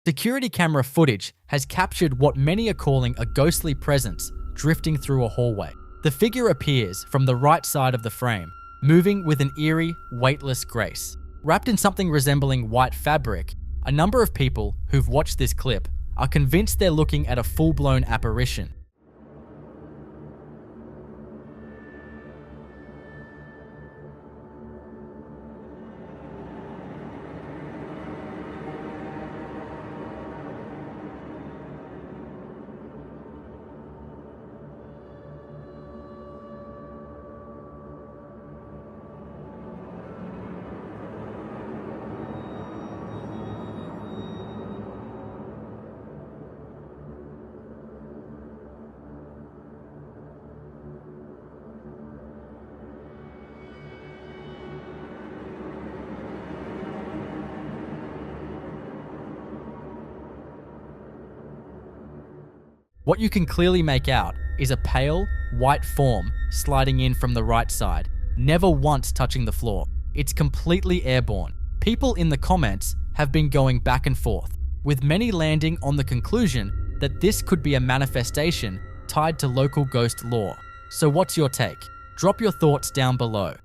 Security camera footage has captured what many are calling a ghostly presence drifting through a hallway. The figure appears from the right side of the frame, moving with an eerie, weightless grace. Wrapped in something resembling white fabric, a number of people who've watched this clip are convinced they're looking at a full-blown apparition. What you can clearly make out is a pale, white form sliding in from the right side, never once touching the floor. It's completely airborne. People in the comments have been going back and forth, with many landing on the conclusion that this could be a manifestation tied to local ghost lore. So what's your take? Drop your thoughts down below.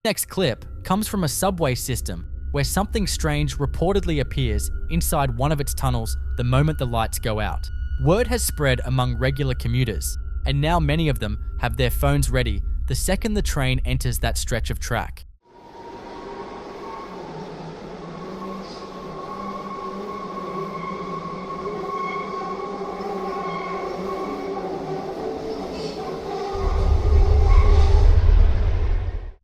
Next clip comes from a subway system where something strange reportedly appears inside one of its tunnels the moment the lights go out. Word has spread among regular commuters, and now many of them have their phones ready the second the train enters that stretch of track.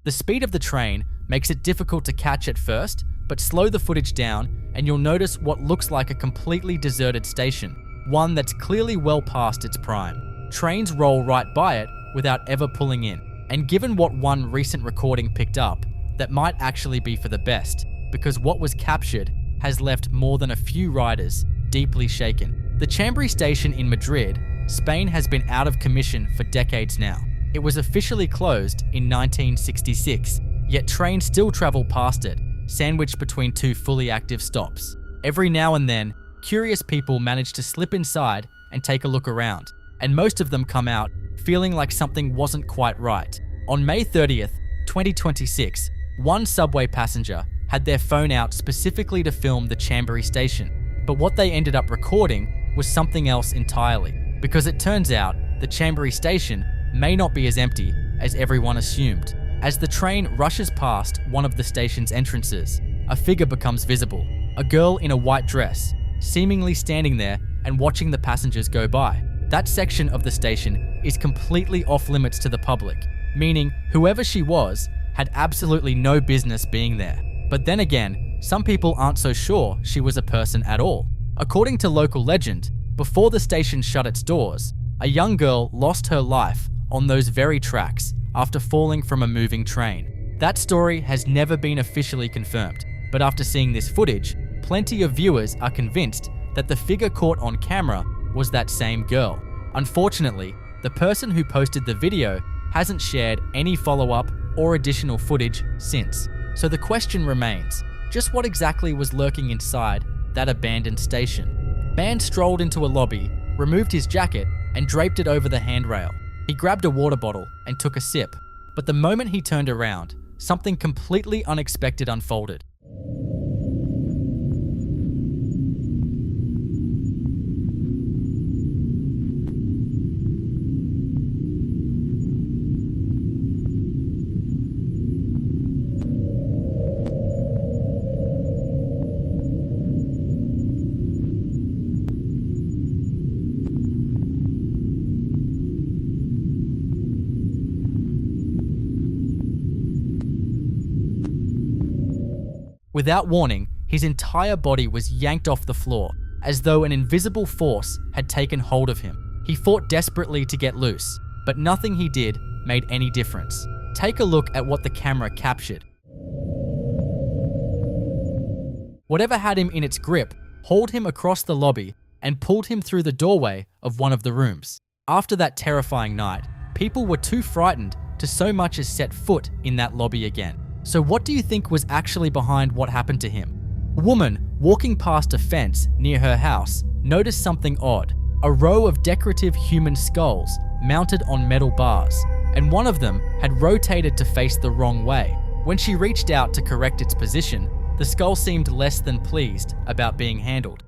The speed of the train makes it difficult to catch at first, but slow the footage down and you'll notice what looks like a completely deserted station, one that's clearly well past its prime. Trains roll right by it without ever pulling in, and given what one recent recording picked up, that might actually be for the best, because what was captured has left more than a few riders deeply shaken. The Chambéry station in Madrid, Spain has been out of commission for decades now. It was officially closed in 1966, yet trains still travel past it, sandwiched between two fully active stops. Every now and then, curious people manage to slip inside and take a look around, and most of them come out feeling like something wasn't quite right. On May 30th, 2026, one subway passenger had their phone out specifically to film the Chambéry station, but what they ended up recording was something else entirely, because it turns out the Chambéry station may not be as empty as everyone assumed. As the train rushes past one of the station's entrances, a figure becomes visible, a girl in a white dress, seemingly standing there and watching the passengers go by. That section of the station is completely off limits to the public, meaning whoever she was had absolutely no business being there. But then again, some people aren't so sure she was a person at all. According to local legend, before the station shut its doors, a young girl lost her life on those very tracks after falling from a moving train. That story has never been officially confirmed, but after seeing this footage, plenty of viewers are convinced that the figure caught on camera was that same girl. Unfortunately, the person who posted the video hasn't shared any follow-up or additional footage since. So the question remains, just what exactly was lurking inside that abandoned station? Man strolled into a lobby, removed his jacket, and draped it over the handrail. He grabbed a water bottle and took a sip, but the moment he turned around, something completely unexpected unfolded. Without warning, his entire body was yanked off the floor, as though an invisible force had taken hold of him. He fought desperately to get loose, but nothing he did made any difference. Take a look at what the camera captured. Whatever had him in its grip hauled him across the lobby and pulled him through the doorway of one of the rooms. After that terrifying night, people were too frightened to so much as set foot in that lobby again. So what do you think was actually behind what happened to him? A woman walking past a fence near her house noticed something odd. A row of decorative human skulls mounted on metal bars, and one of them had rotated to face the wrong way. When she reached out to correct its position, the skull seemed less than pleased about being handled.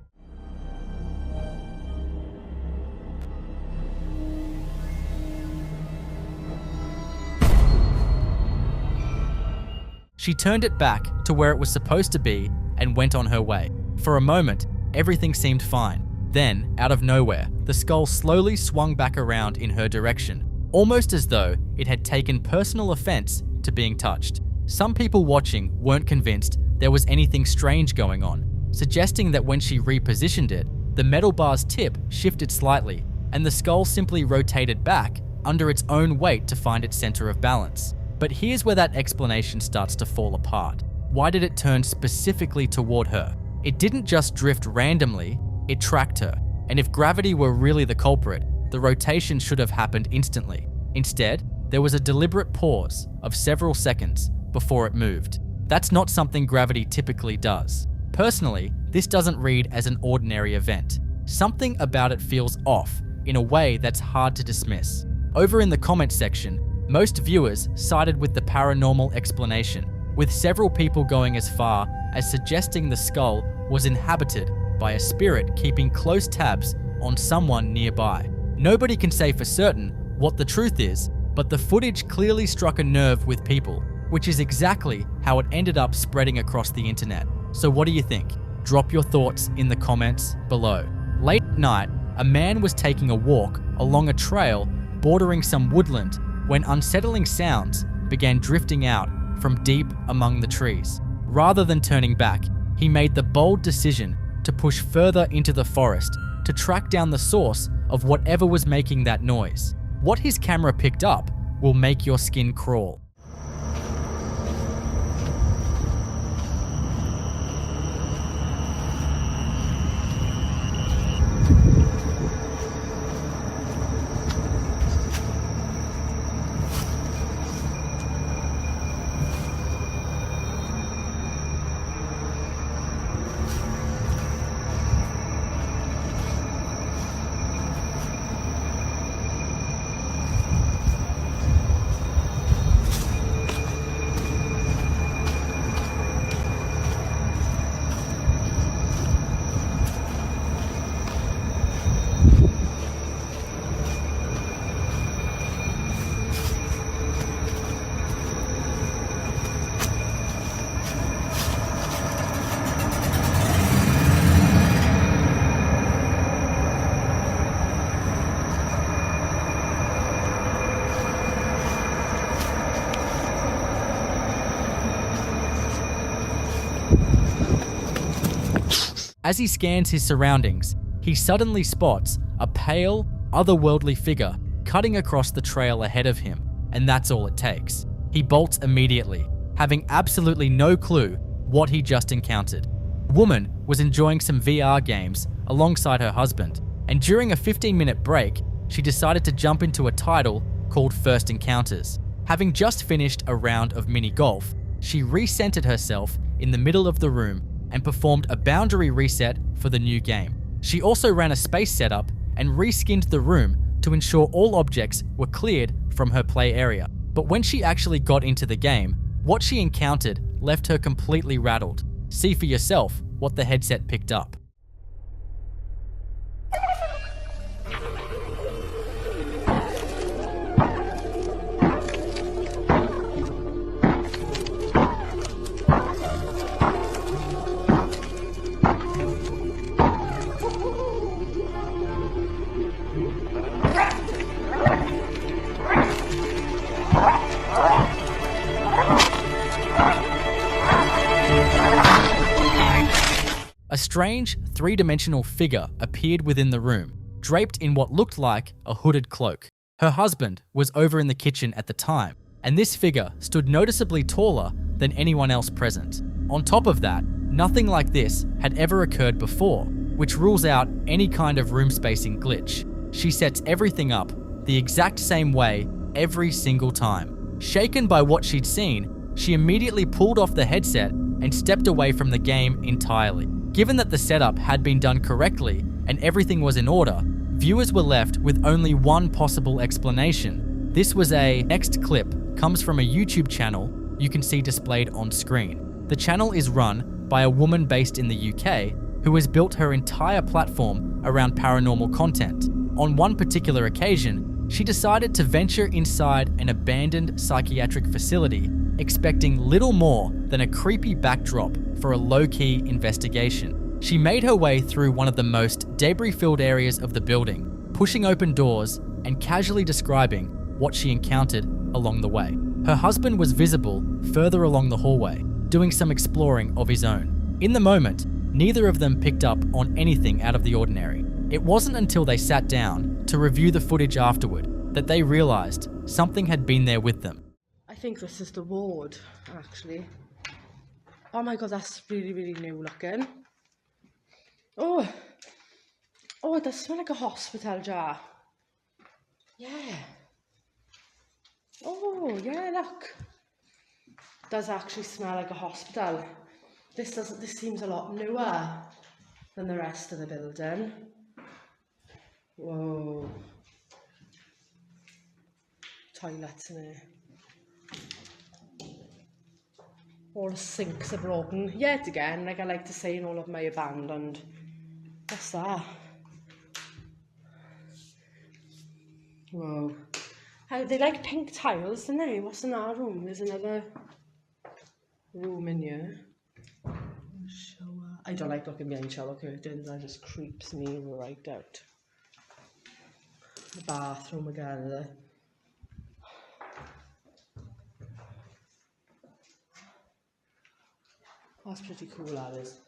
She turned it back to where it was supposed to be and went on her way. For a moment, everything seemed fine. Then, out of nowhere, the skull slowly swung back around in her direction, almost as though it had taken personal offense to being touched. Some people watching weren't convinced there was anything strange going on, suggesting that when she repositioned it, the metal bar's tip shifted slightly, and the skull simply rotated back under its own weight to find its center of balance. But here's where that explanation starts to fall apart. Why did it turn specifically toward her? It didn't just drift randomly, it tracked her. And if gravity were really the culprit, the rotation should have happened instantly. Instead, there was a deliberate pause of several seconds before it moved. That's not something gravity typically does. Personally, this doesn't read as an ordinary event. Something about it feels off in a way that's hard to dismiss. Over in the comment section, most viewers sided with the paranormal explanation, with several people going as far as suggesting the skull was inhabited by a spirit keeping close tabs on someone nearby. Nobody can say for certain what the truth is, but the footage clearly struck a nerve with people, which is exactly how it ended up spreading across the internet. So what do you think? Drop your thoughts in the comments below. Late at night, a man was taking a walk along a trail bordering some woodland when unsettling sounds began drifting out from deep among the trees. Rather than turning back, he made the bold decision to push further into the forest to track down the source of whatever was making that noise. What his camera picked up will make your skin crawl. As he scans his surroundings, he suddenly spots a pale, otherworldly figure cutting across the trail ahead of him, and that's all it takes. He bolts immediately, having absolutely no clue what he just encountered. The woman was enjoying some VR games alongside her husband, and during a 15-minute break, she decided to jump into a title called First Encounters. Having just finished a round of mini golf, she recentered herself in the middle of the room and performed a boundary reset for the new game. She also ran a space setup and reskinned the room to ensure all objects were cleared from her play area. But when she actually got into the game, what she encountered left her completely rattled. See for yourself what the headset picked up. A strange, three-dimensional figure appeared within the room, draped in what looked like a hooded cloak. Her husband was over in the kitchen at the time, and this figure stood noticeably taller than anyone else present. On top of that, nothing like this had ever occurred before, which rules out any kind of room spacing glitch. She sets everything up the exact same way every single time. Shaken by what she'd seen, she immediately pulled off the headset and stepped away from the game entirely. Given that the setup had been done correctly and everything was in order, viewers were left with only one possible explanation. This was next clip comes from a YouTube channel you can see displayed on screen. The channel is run by a woman based in the UK who has built her entire platform around paranormal content. On one particular occasion, she decided to venture inside an abandoned psychiatric facility, expecting little more than a creepy backdrop for a low-key investigation. She made her way through one of the most debris-filled areas of the building, pushing open doors and casually describing what she encountered along the way. Her husband was visible further along the hallway, doing some exploring of his own. In the moment, neither of them picked up on anything out of the ordinary. It wasn't until they sat down to review the footage afterward that they realized something had been there with them. I think this is the ward, actually. Oh my god, that's really, really new looking. Oh, it does smell like a hospital jar. Yeah. Oh, yeah, look. It does actually smell like a hospital. This seems a lot newer than the rest of the building. Whoa. Toilets in here. All the sinks are broken. Yet again, like I like to say in all of my abandoned. What's that? Whoa. They like pink tiles, don't they? What's in our room? There's another room in here. Shower. I don't like looking behind shower curtains. That just creeps me right out. The bathroom again. That's pretty cool, that is.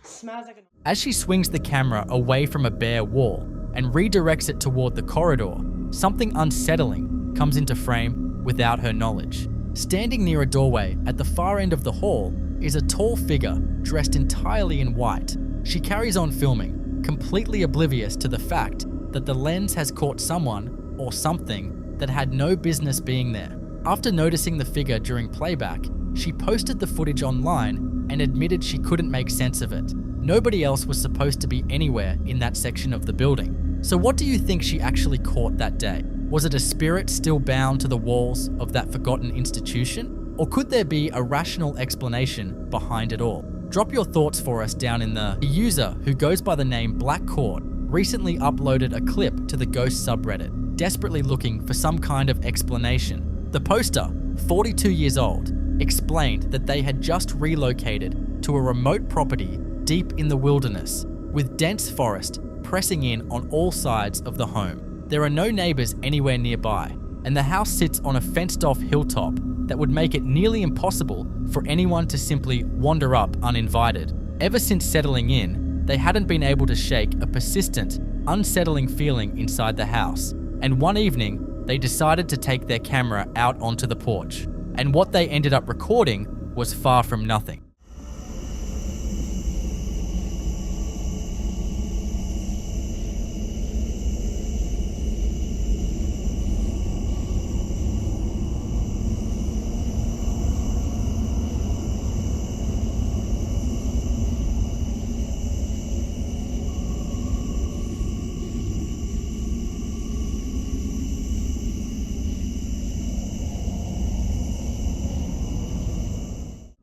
Smells like As she swings the camera away from a bare wall and redirects it toward the corridor, something unsettling comes into frame without her knowledge. Standing near a doorway at the far end of the hall is a tall figure dressed entirely in white. She carries on filming, completely oblivious to the fact that the lens has caught someone or something that had no business being there. After noticing the figure during playback, she posted the footage online and admitted she couldn't make sense of it. Nobody else was supposed to be anywhere in that section of the building. So what do you think she actually caught that day? Was it a spirit still bound to the walls of that forgotten institution? Or could there be a rational explanation behind it all? Drop your thoughts for us down in the user who goes by the name Black Court recently uploaded a clip to the Ghost subreddit, desperately looking for some kind of explanation. The poster, 42 years old, explained that they had just relocated to a remote property deep in the wilderness, with dense forest pressing in on all sides of the home. There are no neighbors anywhere nearby, and the house sits on a fenced-off hilltop that would make it nearly impossible for anyone to simply wander up uninvited. Ever since settling in, they hadn't been able to shake a persistent, unsettling feeling inside the house, and one evening, they decided to take their camera out onto the porch, and what they ended up recording was far from nothing.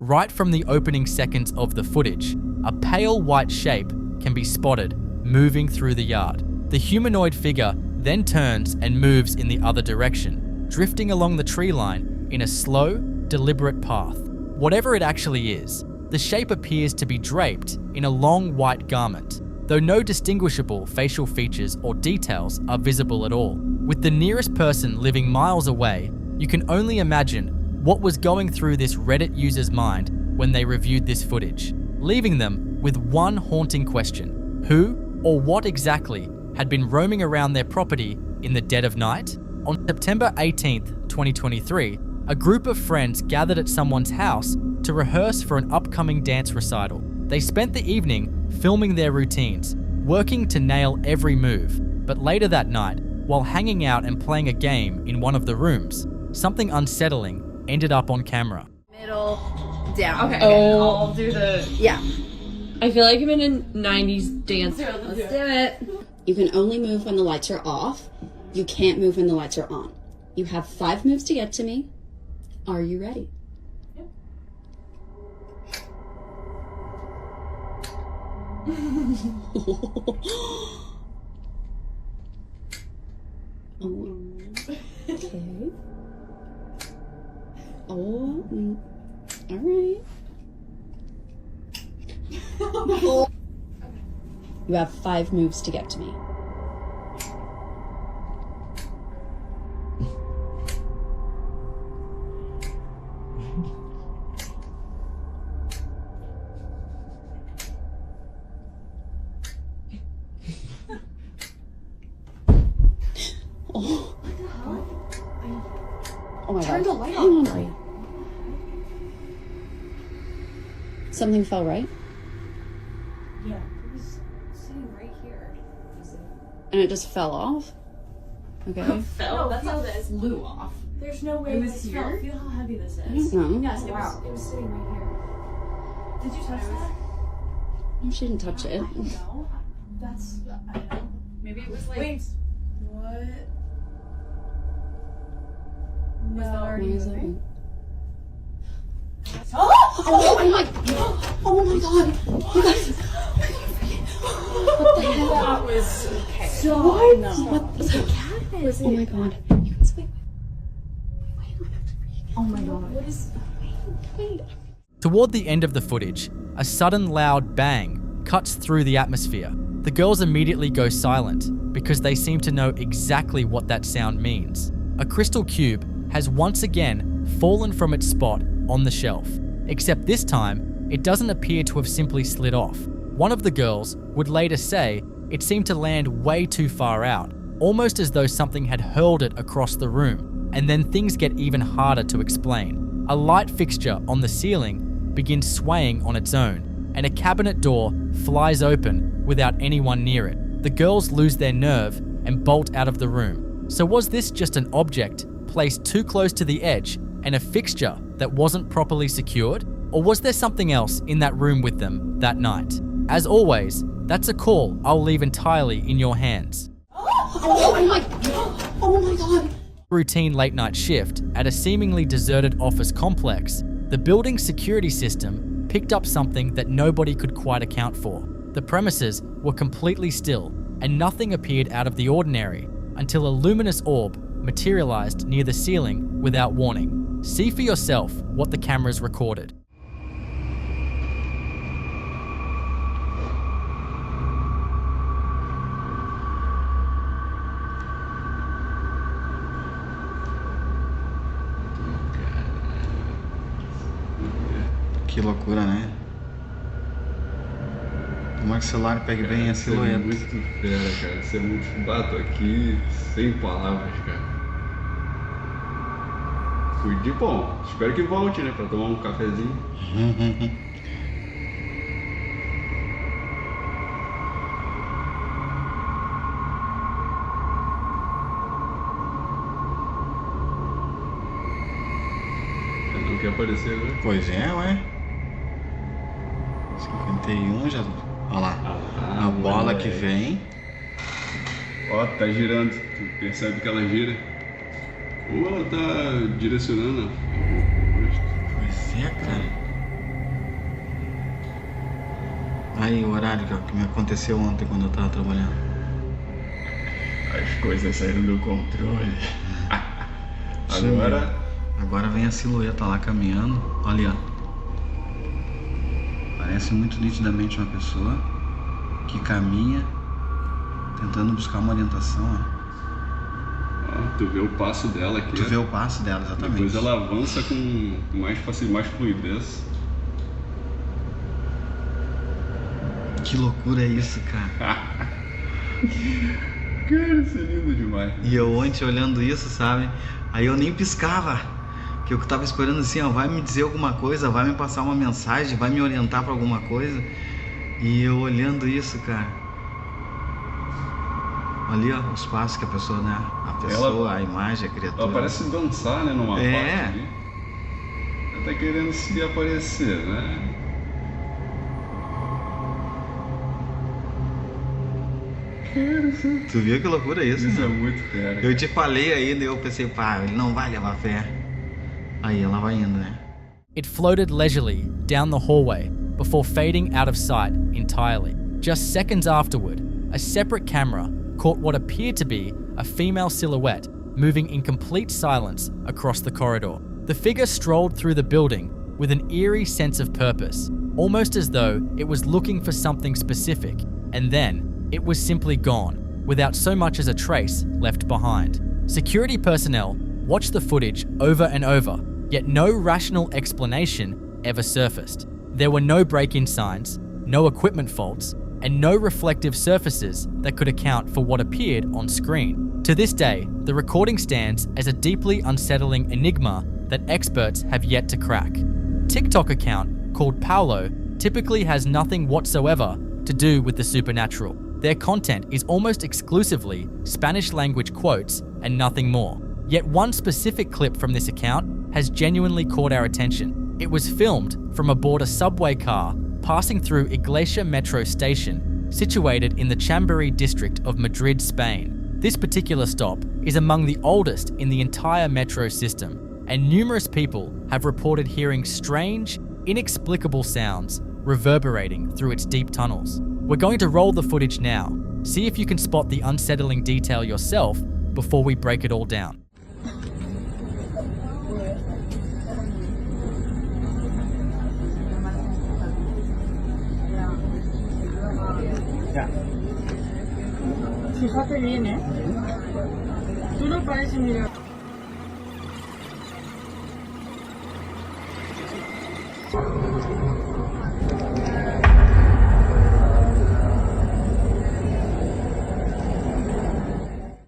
Right from the opening seconds of the footage, a pale white shape can be spotted moving through the yard. The humanoid figure then turns and moves in the other direction, drifting along the tree line in a slow, deliberate path. Whatever it actually is, the shape appears to be draped in a long white garment, though no distinguishable facial features or details are visible at all. With the nearest person living miles away, you can only imagine what was going through this Reddit user's mind when they reviewed this footage, leaving them with one haunting question: who or what exactly had been roaming around their property in the dead of night? On September 18th, 2023, a group of friends gathered at someone's house to rehearse for an upcoming dance recital. They spent the evening filming their routines, working to nail every move. But later that night, while hanging out and playing a game in one of the rooms, something unsettling ended up on camera. Middle, down. Okay, Oh. I'll do the... Yeah. I feel like I'm in a 90s dance. Let's do it. You can only move when the lights are off. You can't move when the lights are on. You have 5 moves to get to me. Are you ready? Yep. Okay. Oh, all right. You have 5 moves to get to me. Oh. What the hell? Oh my Turn god. the light Hang on. on. Something fell, right? Yeah, it was sitting right here. And it just fell off? Okay. Fell? No, that's how this flew off. There's no way It was this here? fell. Feel how heavy this I is. don't know. Yes, it was sitting right here. Did you touch that? No, she didn't touch it. No. That's, I don't know. Maybe it was like... Wait. What? Was that What already is that? moving? Oh my god! You guys! What the hell? That was... Okay. So What? no. What the cat is? Oh my god! You guys, wait. Oh my god. What is... Wait. Toward the end of the footage, a sudden loud bang cuts through the atmosphere. The girls immediately go silent because they seem to know exactly what that sound means. A crystal cube has once again fallen from its spot on the shelf, except this time it doesn't appear to have simply slid off. One of the girls would later say it seemed to land way too far out, almost as though something had hurled it across the room, and then things get even harder to explain. A light fixture on the ceiling begins swaying on its own, and a cabinet door flies open without anyone near it. The girls lose their nerve and bolt out of the room. So was this just an object placed too close to the edge and a fixture that wasn't properly secured? Or was there something else in that room with them that night? As always, that's a call I'll leave entirely in your hands. Oh my god! Routine late night shift at a seemingly deserted office complex, the building's security system picked up something that nobody could quite account for. The premises were completely still, and nothing appeared out of the ordinary until a luminous orb materialized near the ceiling without warning. See for yourself what the cameras recorded. Que loucura, né? Tomara que o celular pegue bem a silhueta. Isso é muito fera, cara. Isso é muito... Bato aqui sem palavras, cara. Fui de bom. Espero que volte, né? Pra tomar um cafezinho. Não quer aparecer, né? Pois é, ué. 51 já. Olha lá. A bola que vem. Ó, tá girando. Tu percebe que ela gira? Ou ela tá direcionando. Pois é, cara. Aí o horário que me aconteceu ontem quando eu tava trabalhando. As coisas saíram do controle. Agora vem a silhueta lá caminhando. Olha, ó. Parece muito nitidamente uma pessoa que caminha tentando buscar uma orientação, ó. Ó, tu vê o passo dela aqui. Tu vê o passo dela, exatamente. Depois ela avança com mais fluidez. Que loucura é isso, cara. Cara, isso é lindo demais. E eu ontem olhando isso, sabe? Aí eu nem piscava. Que eu tava esperando assim, ó, vai me dizer alguma coisa, vai me passar uma mensagem, vai me orientar pra alguma coisa. E eu olhando isso, cara. Ali, ó, os passos que a pessoa, né? A pessoa, a imagem, a criatura. Ela parece dançar, né, numa parte ali. Ela tá querendo se aparecer, né? Tu viu que loucura isso? Isso né? é muito fera. Eu te falei ainda, eu pensei, pá, ele não vai levar fé. Aí ela vai indo, né? It floated leisurely down the hallway before fading out of sight entirely. Just seconds afterward, a separate camera caught what appeared to be a female silhouette moving in complete silence across the corridor. The figure strolled through the building with an eerie sense of purpose, almost as though it was looking for something specific, and then it was simply gone, without so much as a trace left behind. Security personnel watched the footage over and over, yet no rational explanation ever surfaced. There were no break-in signs, no equipment faults, and no reflective surfaces that could account for what appeared on screen. To this day, the recording stands as a deeply unsettling enigma that experts have yet to crack. TikTok account called Paolo typically has nothing whatsoever to do with the supernatural. Their content is almost exclusively Spanish language quotes and nothing more. Yet one specific clip from this account has genuinely caught our attention. It was filmed from aboard a subway car passing through Iglesia Metro station, situated in the Chamberí district of Madrid, Spain. This particular stop is among the oldest in the entire metro system, and numerous people have reported hearing strange, inexplicable sounds reverberating through its deep tunnels. We're going to roll the footage now. See if you can spot the unsettling detail yourself before we break it all down. Fíjate bien, ¿eh? Tú no pareces mirar.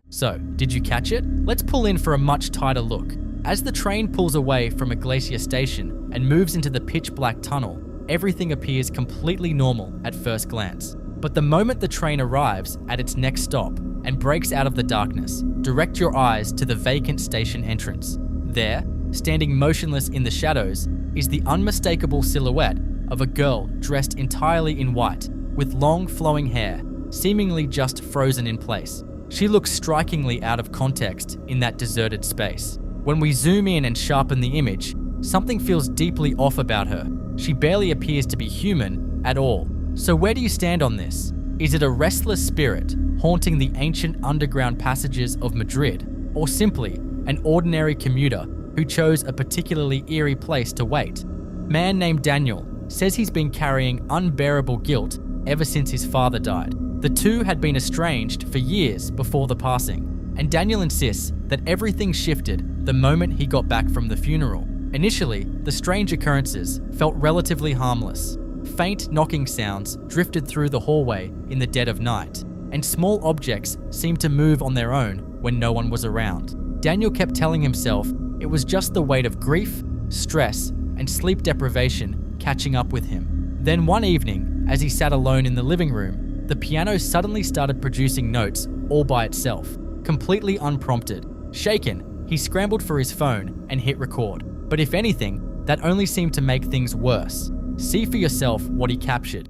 So, did you catch it? Let's pull in for a much tighter look. As the train pulls away from Iglesia Station and moves into the pitch black tunnel, everything appears completely normal at first glance. But the moment the train arrives at its next stop and breaks out of the darkness, direct your eyes to the vacant station entrance. There, standing motionless in the shadows, is the unmistakable silhouette of a girl dressed entirely in white, with long flowing hair, seemingly just frozen in place. She looks strikingly out of context in that deserted space. When we zoom in and sharpen the image, something feels deeply off about her. She barely appears to be human at all. So where do you stand on this? Is it a restless spirit haunting the ancient underground passages of Madrid, or simply an ordinary commuter who chose a particularly eerie place to wait? Man named Daniel says he's been carrying unbearable guilt ever since his father died. The two had been estranged for years before the passing, and Daniel insists that everything shifted the moment he got back from the funeral. Initially, the strange occurrences felt relatively harmless. Faint knocking sounds drifted through the hallway in the dead of night, and small objects seemed to move on their own when no one was around. Daniel kept telling himself it was just the weight of grief, stress, and sleep deprivation catching up with him. Then one evening, as he sat alone in the living room, the piano suddenly started producing notes all by itself, completely unprompted. Shaken, he scrambled for his phone and hit record. But if anything, that only seemed to make things worse. See for yourself what he captured.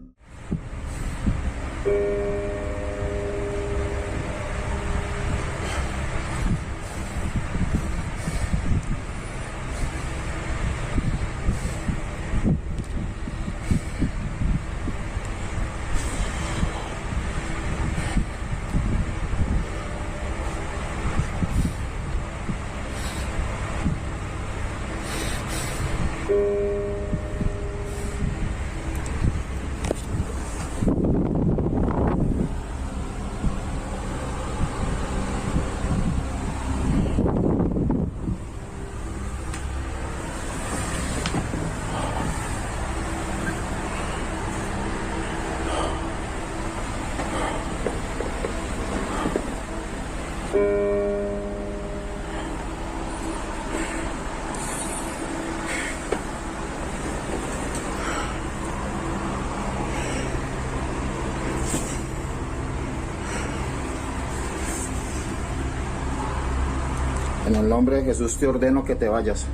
En el nombre de Jesús te ordeno que te vayas.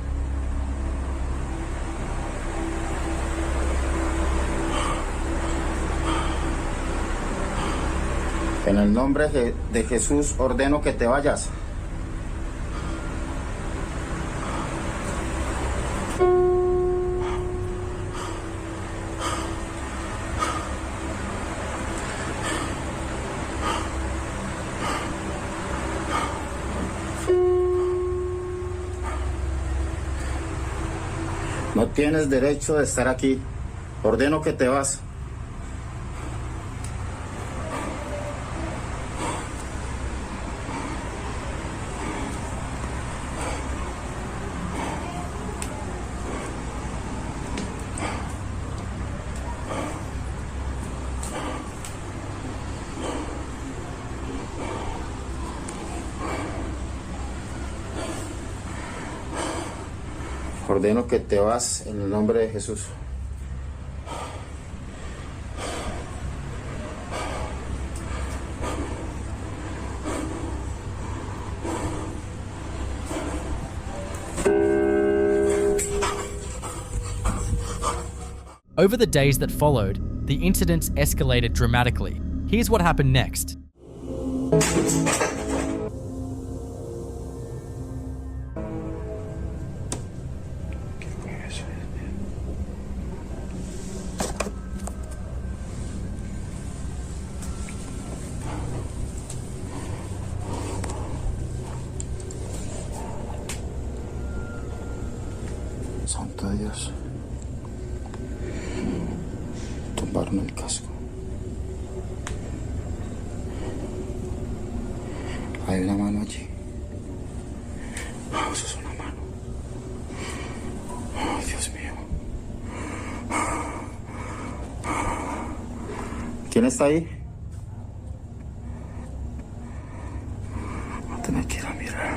En el nombre de Jesús ordeno que te vayas. No tienes derecho de estar aquí. Ordeno que te vas. Ordeno que te vas en el nombre de Jesús. Over the days that followed, the incidents escalated dramatically. Here's what happened next. Santo Dios. Tumbaron el casco. Hay una mano allí. Eso es una mano. Oh, Dios mío. ¿Quién está ahí? Voy a tener que ir a mirar.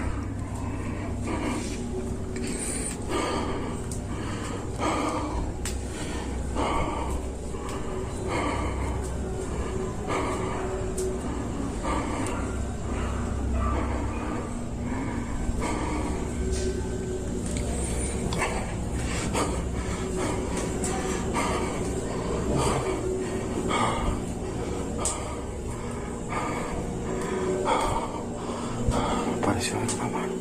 Pareció ver una mano.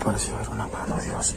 Pareció ver una mano, Dios.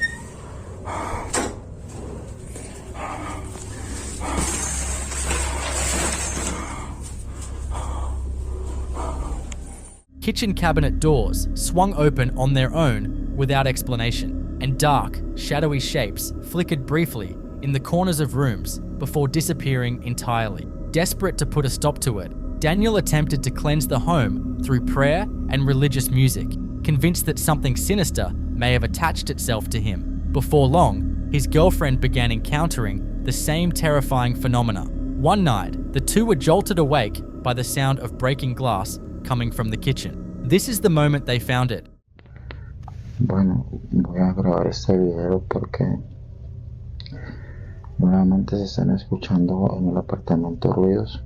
Kitchen cabinet doors swung open on their own without explanation, and dark, shadowy shapes flickered briefly in the corners of rooms before disappearing entirely. Desperate to put a stop to it, Daniel attempted to cleanse the home through prayer and religious music, convinced that something sinister may have attached itself to him. Before long, his girlfriend began encountering the same terrifying phenomena. One night, the two were jolted awake by the sound of breaking glass coming from the kitchen. This is the moment they found it. Bueno, voy a grabar este video porque nuevamente se están escuchando en el apartamento ruidos.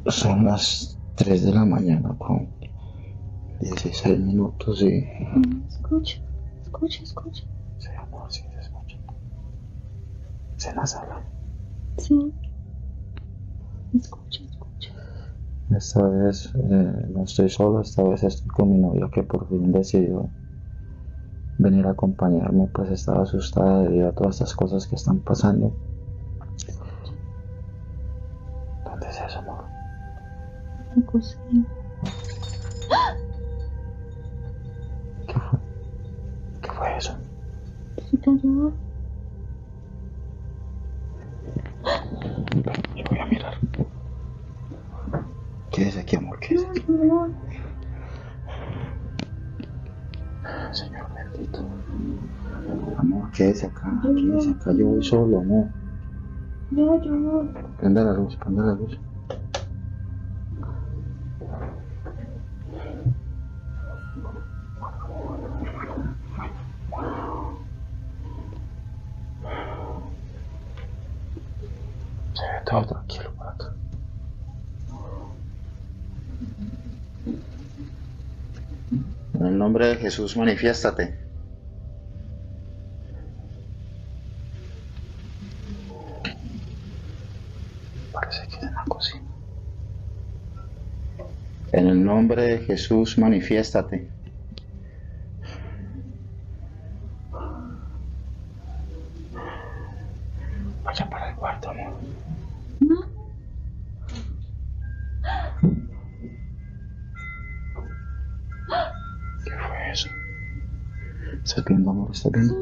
Son las 3 de la mañana con 16 minutos y... Escucha. Sí, amor, sí se escucha. ¿Es en la sala? Sí. Escucha. Esta vez no estoy solo, esta vez estoy con mi novia que por fin decidió venir a acompañarme, pues estaba asustada debido a todas estas cosas que están pasando. ¿Dónde es eso, amor? La cocina. ¿Qué fue eso? Se cayó. Yo voy a mirar. Quédese aquí, amor, quédese aquí. Señor bendito. Amor, quédese acá, yo voy solo, amor. No, yo no. Prenda la luz. Se ve todo tranquilo por acá. En el nombre de Jesús, manifiéstate. Parece que es en la cocina. En el nombre de Jesús, manifiéstate. Vaya para el cuarto, amor. ¿Qué fue eso? ¿Estás viendo, amor? ¿Estás viendo?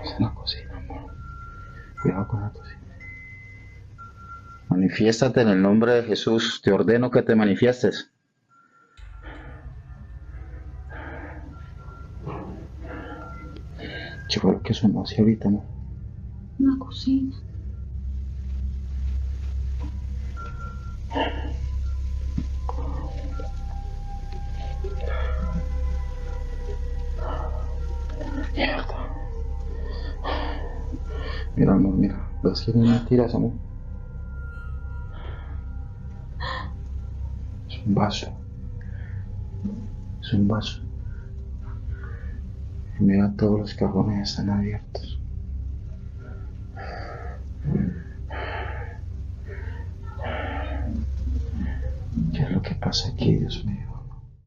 Es en la cocina, amor. Cuidado con la cocina. Manifiéstate en el nombre de Jesús. Te ordeno que te manifiestes. ¿Qué fue lo que sonó así ahorita, amor? Una cocina. Mierda. Mira, amor, mira. ¿Ves que no me tiras, amor? Es un vaso. Es un vaso. Y mira, todos los cajones están abiertos. ¿Qué es lo que pasa aquí, Dios mío?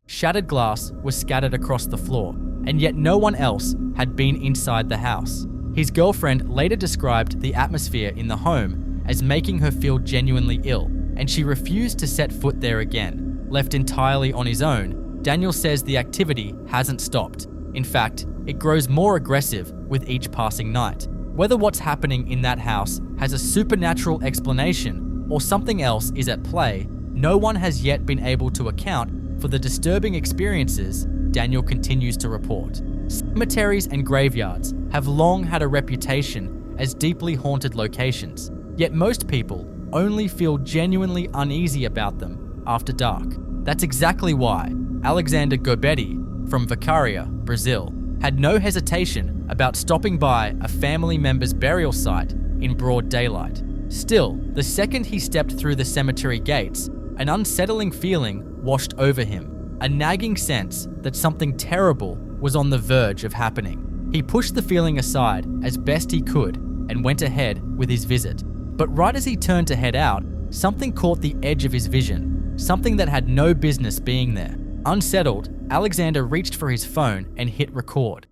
Shattered glass was scattered across the floor, and yet no one else had been inside the house. His girlfriend later described the atmosphere in the home as making her feel genuinely ill, and she refused to set foot there again. Left entirely on his own, Daniel says the activity hasn't stopped. In fact, it grows more aggressive with each passing night. Whether what's happening in that house has a supernatural explanation or something else is at play, no one has yet been able to account for the disturbing experiences Daniel continues to report. Cemeteries and graveyards have long had a reputation as deeply haunted locations, yet most people only feel genuinely uneasy about them after dark. That's exactly why Alexander Gobetti from Vicaria, Brazil, had no hesitation about stopping by a family member's burial site in broad daylight. Still, the second he stepped through the cemetery gates, an unsettling feeling washed over him, a nagging sense that something terrible was on the verge of happening. He pushed the feeling aside as best he could and went ahead with his visit. But right as he turned to head out, something caught the edge of his vision, something that had no business being there. Unsettled, Alexander reached for his phone and hit record.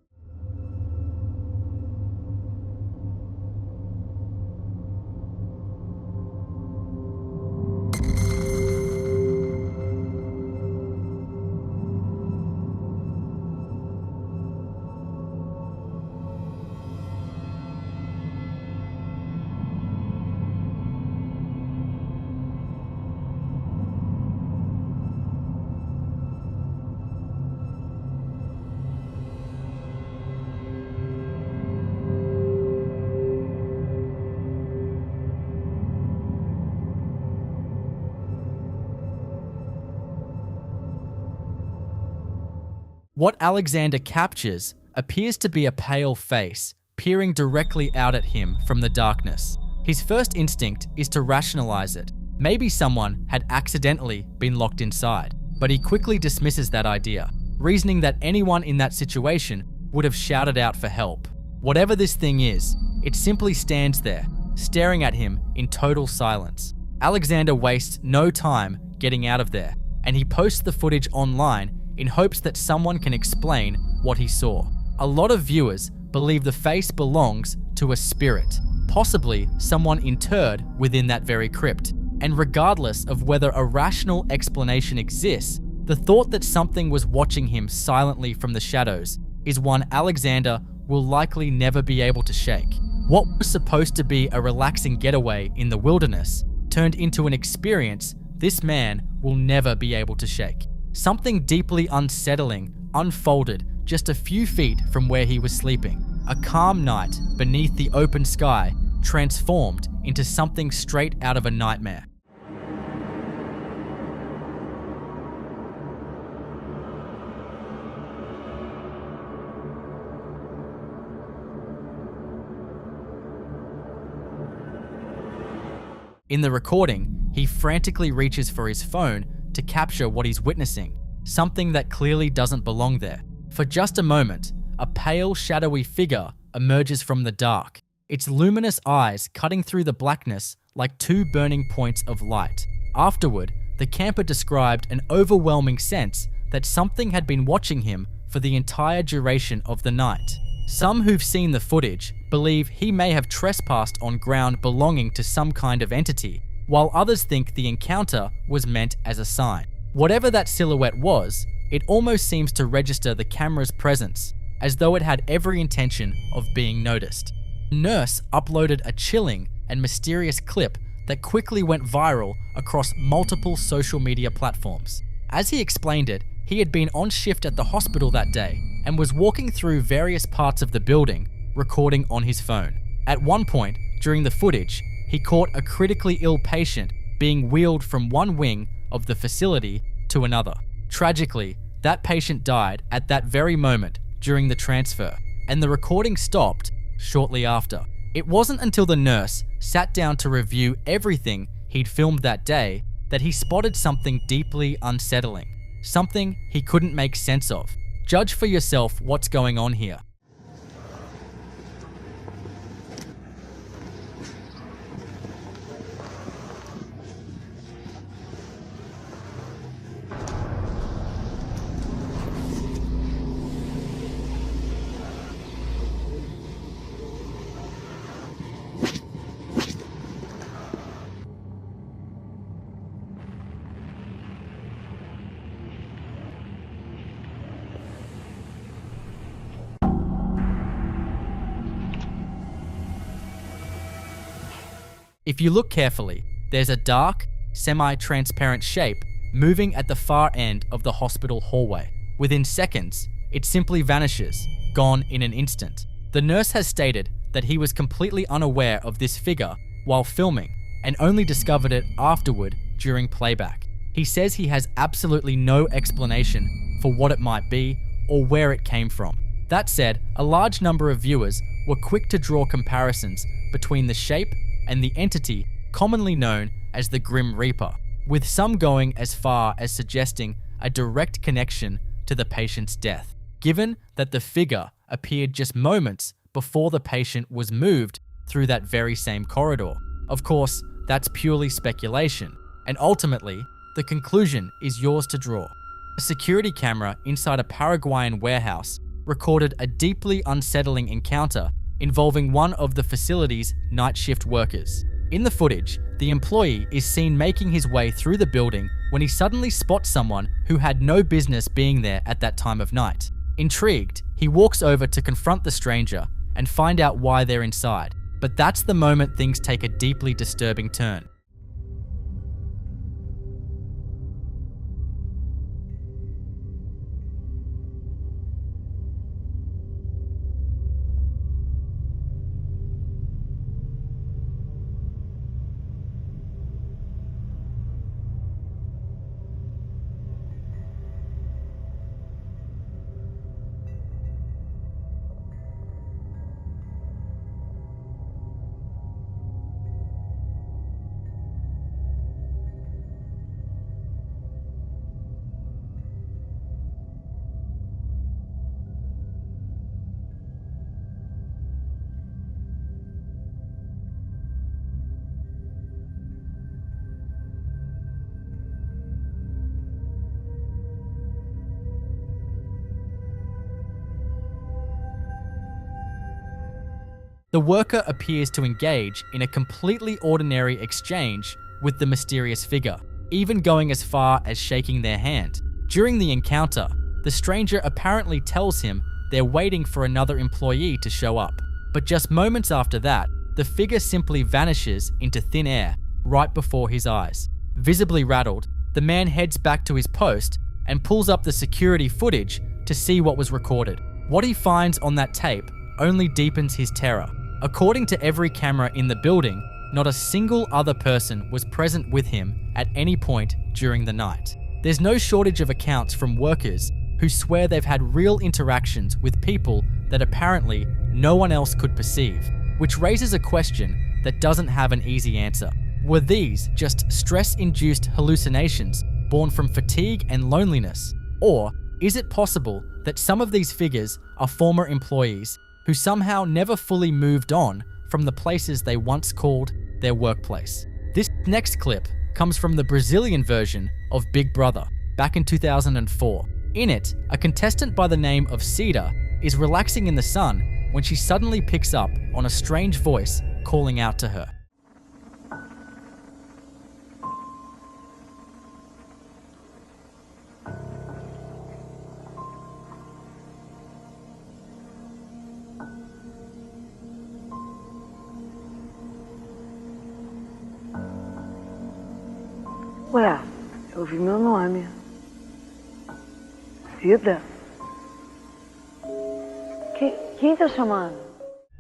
What Alexander captures appears to be a pale face peering directly out at him from the darkness. His first instinct is to rationalize it. Maybe someone had accidentally been locked inside, but he quickly dismisses that idea, reasoning that anyone in that situation would have shouted out for help. Whatever this thing is, it simply stands there, staring at him in total silence. Alexander wastes no time getting out of there, and he posts the footage online in hopes that someone can explain what he saw. A lot of viewers believe the face belongs to a spirit, possibly someone interred within that very crypt. And regardless of whether a rational explanation exists, the thought that something was watching him silently from the shadows is one Alexander will likely never be able to shake. What was supposed to be a relaxing getaway in the wilderness turned into an experience this man will never be able to shake. Something deeply unsettling unfolded just a few feet from where he was sleeping. A calm night beneath the open sky transformed into something straight out of a nightmare. In the recording, he frantically reaches for his phone to capture what he's witnessing, something that clearly doesn't belong there. For just a moment, a pale, shadowy figure emerges from the dark, its luminous eyes cutting through the blackness like two burning points of light. Afterward, the camper described an overwhelming sense that something had been watching him for the entire duration of the night. Some who've seen the footage believe he may have trespassed on ground belonging to some kind of entity, while others think the encounter was meant as a sign. Whatever that silhouette was, it almost seems to register the camera's presence, as though it had every intention of being noticed. Nurse uploaded a chilling and mysterious clip that quickly went viral across multiple social media platforms. As he explained it, he had been on shift at the hospital that day and was walking through various parts of the building, recording on his phone. At one point, during the footage, he caught a critically ill patient being wheeled from one wing of the facility to another. Tragically, that patient died at that very moment during the transfer, and the recording stopped shortly after. It wasn't until the nurse sat down to review everything he'd filmed that day that he spotted something deeply unsettling, something he couldn't make sense of. Judge for yourself what's going on here. If you look carefully, there's a dark, semi-transparent shape moving at the far end of the hospital hallway. Within seconds, it simply vanishes, gone in an instant. The nurse has stated that he was completely unaware of this figure while filming and only discovered it afterward during playback. He says he has absolutely no explanation for what it might be or where it came from. That said, a large number of viewers were quick to draw comparisons between the shape and the entity commonly known as the Grim Reaper, with some going as far as suggesting a direct connection to the patient's death, given that the figure appeared just moments before the patient was moved through that very same corridor. Of course, that's purely speculation, and ultimately, the conclusion is yours to draw. A security camera inside a Paraguayan warehouse recorded a deeply unsettling encounter involving one of the facility's night shift workers. In the footage, the employee is seen making his way through the building when he suddenly spots someone who had no business being there at that time of night. Intrigued, he walks over to confront the stranger and find out why they're inside. But that's the moment things take a deeply disturbing turn. The worker appears to engage in a completely ordinary exchange with the mysterious figure, even going as far as shaking their hand. During the encounter, the stranger apparently tells him they're waiting for another employee to show up. But just moments after that, the figure simply vanishes into thin air right before his eyes. Visibly rattled, the man heads back to his post and pulls up the security footage to see what was recorded. What he finds on that tape only deepens his terror. According to every camera in the building, not a single other person was present with him at any point during the night. There's no shortage of accounts from workers who swear they've had real interactions with people that apparently no one else could perceive, which raises a question that doesn't have an easy answer. Were these just stress-induced hallucinations born from fatigue and loneliness? Or is it possible that some of these figures are former employees who somehow never fully moved on from the places they once called their workplace? This next clip comes from the Brazilian version of Big Brother back in 2004. In it, a contestant by the name of Cida is relaxing in the sun when she suddenly picks up on a strange voice calling out to her. Ué, eu ouvi meu nome. Cida? Quem tá chamando?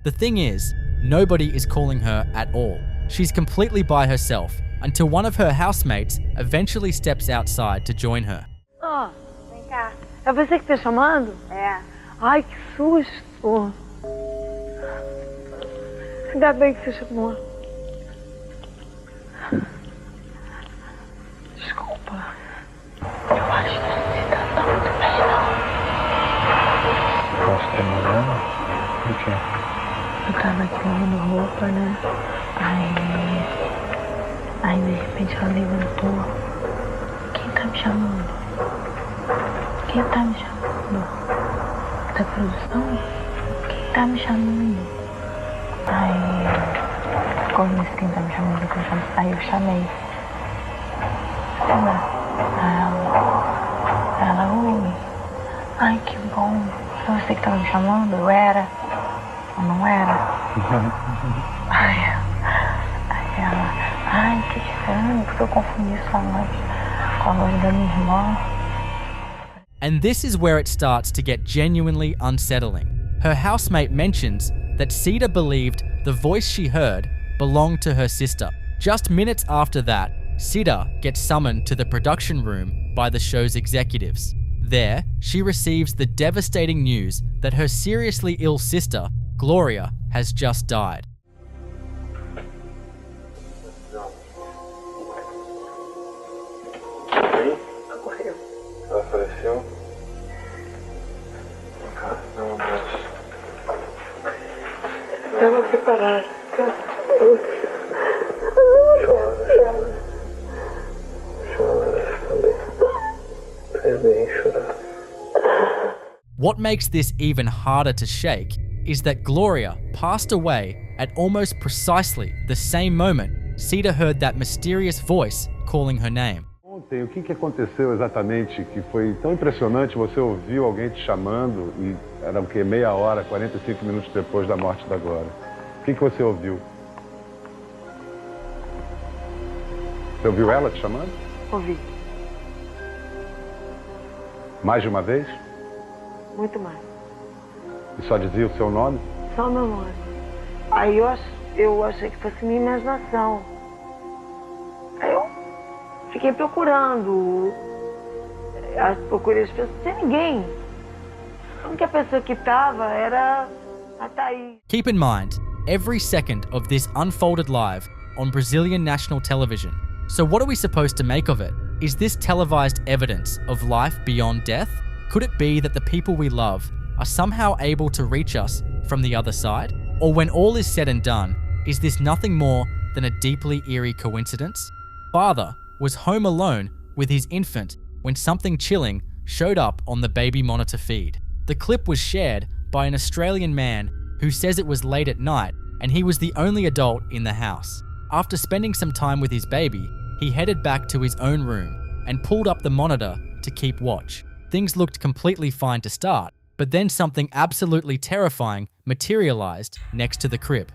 The thing is, nobody is calling her at all. She's completely by herself until one of her housemates eventually steps outside to join her. Ah, vem cá. É você que tá chamando? É. Ai, que susto. Ainda bem que você chamou. Desculpa. Eu acho que você tá muito bem, não. Posso ter morando? O quê? Eu tava aqui lavando roupa, né? Aí de repente ela levantou. Quem tá me chamando? Quem tá me chamando? Da produção? Quem tá me chamando? Aí, como disse quem tá me chamando, aí eu chamei. Ela, oi. Ai, que bom. Foi você que tava me chamando? Eu era? Ou não era? Aí ela, ai, que estranho, porque eu confundi sua voz com a voz da minha irmã. And this is where it starts to get genuinely unsettling. Her housemate mentions that Cida believed the voice she heard belonged to her sister. Just minutes after that, Cida gets summoned to the production room by the show's executives. There, she receives the devastating news that her seriously ill sister, Gloria, has just died. Ela faleceu? Não, mas... Estava preparada. What makes this even harder to shake is that Gloria passed away at almost precisely the same moment Cida heard that mysterious voice calling her name. Ontem, o que aconteceu exatamente que foi tão impressionante? Você ouviu alguém te chamando e era o quê? Meia hora, 45 minutos depois da morte da Glória. O que você ouviu? Você ouviu ela te chamando? Ouvi. Mais de uma vez? Muito mais. E só dizia o seu nome? Só meu nome. Aí eu achei que fosse minha imaginação. Aí eu fiquei procurando. Procurei as pessoas sem ninguém. A única pessoa que estava era a Thaís. Keep in mind, every second of this unfolded live on Brazilian national television. So what are we supposed to make of it? Is this televised evidence of life beyond death? Could it be that the people we love are somehow able to reach us from the other side? Or when all is said and done, is this nothing more than a deeply eerie coincidence? Father was home alone with his infant when something chilling showed up on the baby monitor feed. The clip was shared by an Australian man who says it was late at night and he was the only adult in the house. After spending some time with his baby, he headed back to his own room and pulled up the monitor to keep watch. Things looked completely fine to start, but then something absolutely terrifying materialized next to the crib.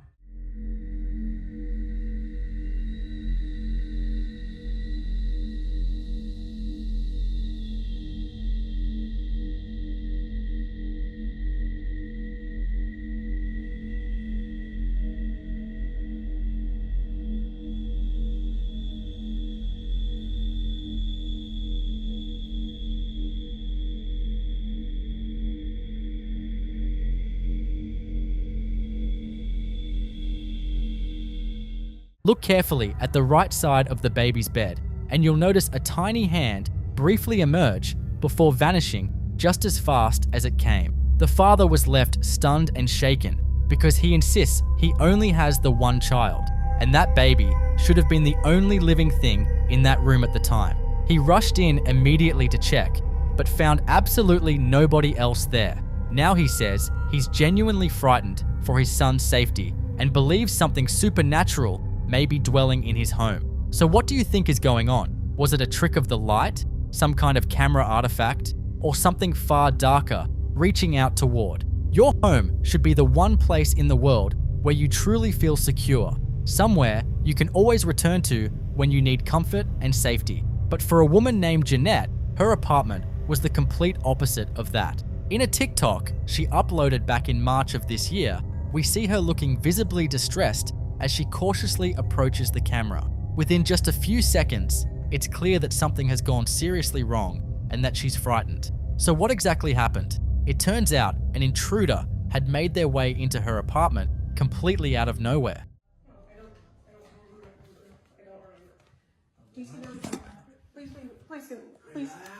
Look carefully at the right side of the baby's bed, and you'll notice a tiny hand briefly emerge before vanishing just as fast as it came. The father was left stunned and shaken because he insists he only has the one child, and that baby should have been the only living thing in that room at the time. He rushed in immediately to check, but found absolutely nobody else there. Now he says he's genuinely frightened for his son's safety and believes something supernatural may be dwelling in his home. So what do you think is going on? Was it a trick of the light, some kind of camera artifact, or something far darker reaching out toward? Your home should be the one place in the world where you truly feel secure, somewhere you can always return to when you need comfort and safety. But for a woman named Jeanette, her apartment was the complete opposite of that. In a TikTok she uploaded back in March of this year, we see her looking visibly distressed as she cautiously approaches the camera. Within just a few seconds, it's clear that something has gone seriously wrong and that she's frightened. So what exactly happened? It turns out an intruder had made their way into her apartment completely out of nowhere.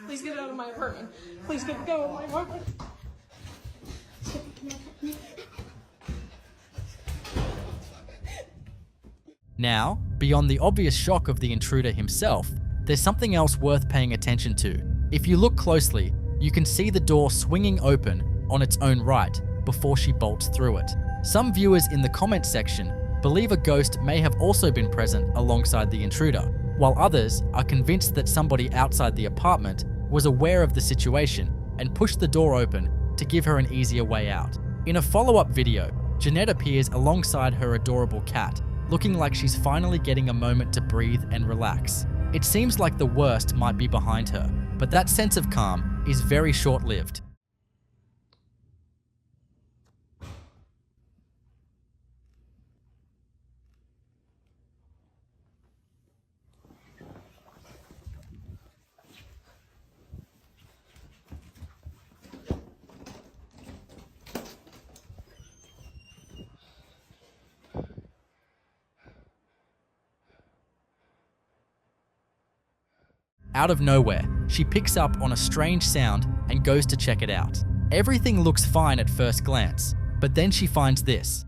Please get out of my apartment. Please get out of my apartment. Now, beyond the obvious shock of the intruder himself, there's something else worth paying attention to. If you look closely, you can see the door swinging open on its own right before she bolts through it. Some viewers in the comments section believe a ghost may have also been present alongside the intruder, while others are convinced that somebody outside the apartment was aware of the situation and pushed the door open to give her an easier way out. In a follow-up video, Jeanette appears alongside her adorable cat, looking like she's finally getting a moment to breathe and relax. It seems like the worst might be behind her, but that sense of calm is very short-lived. Out of nowhere, she picks up on a strange sound and goes to check it out. Everything looks fine at first glance, but then she finds this.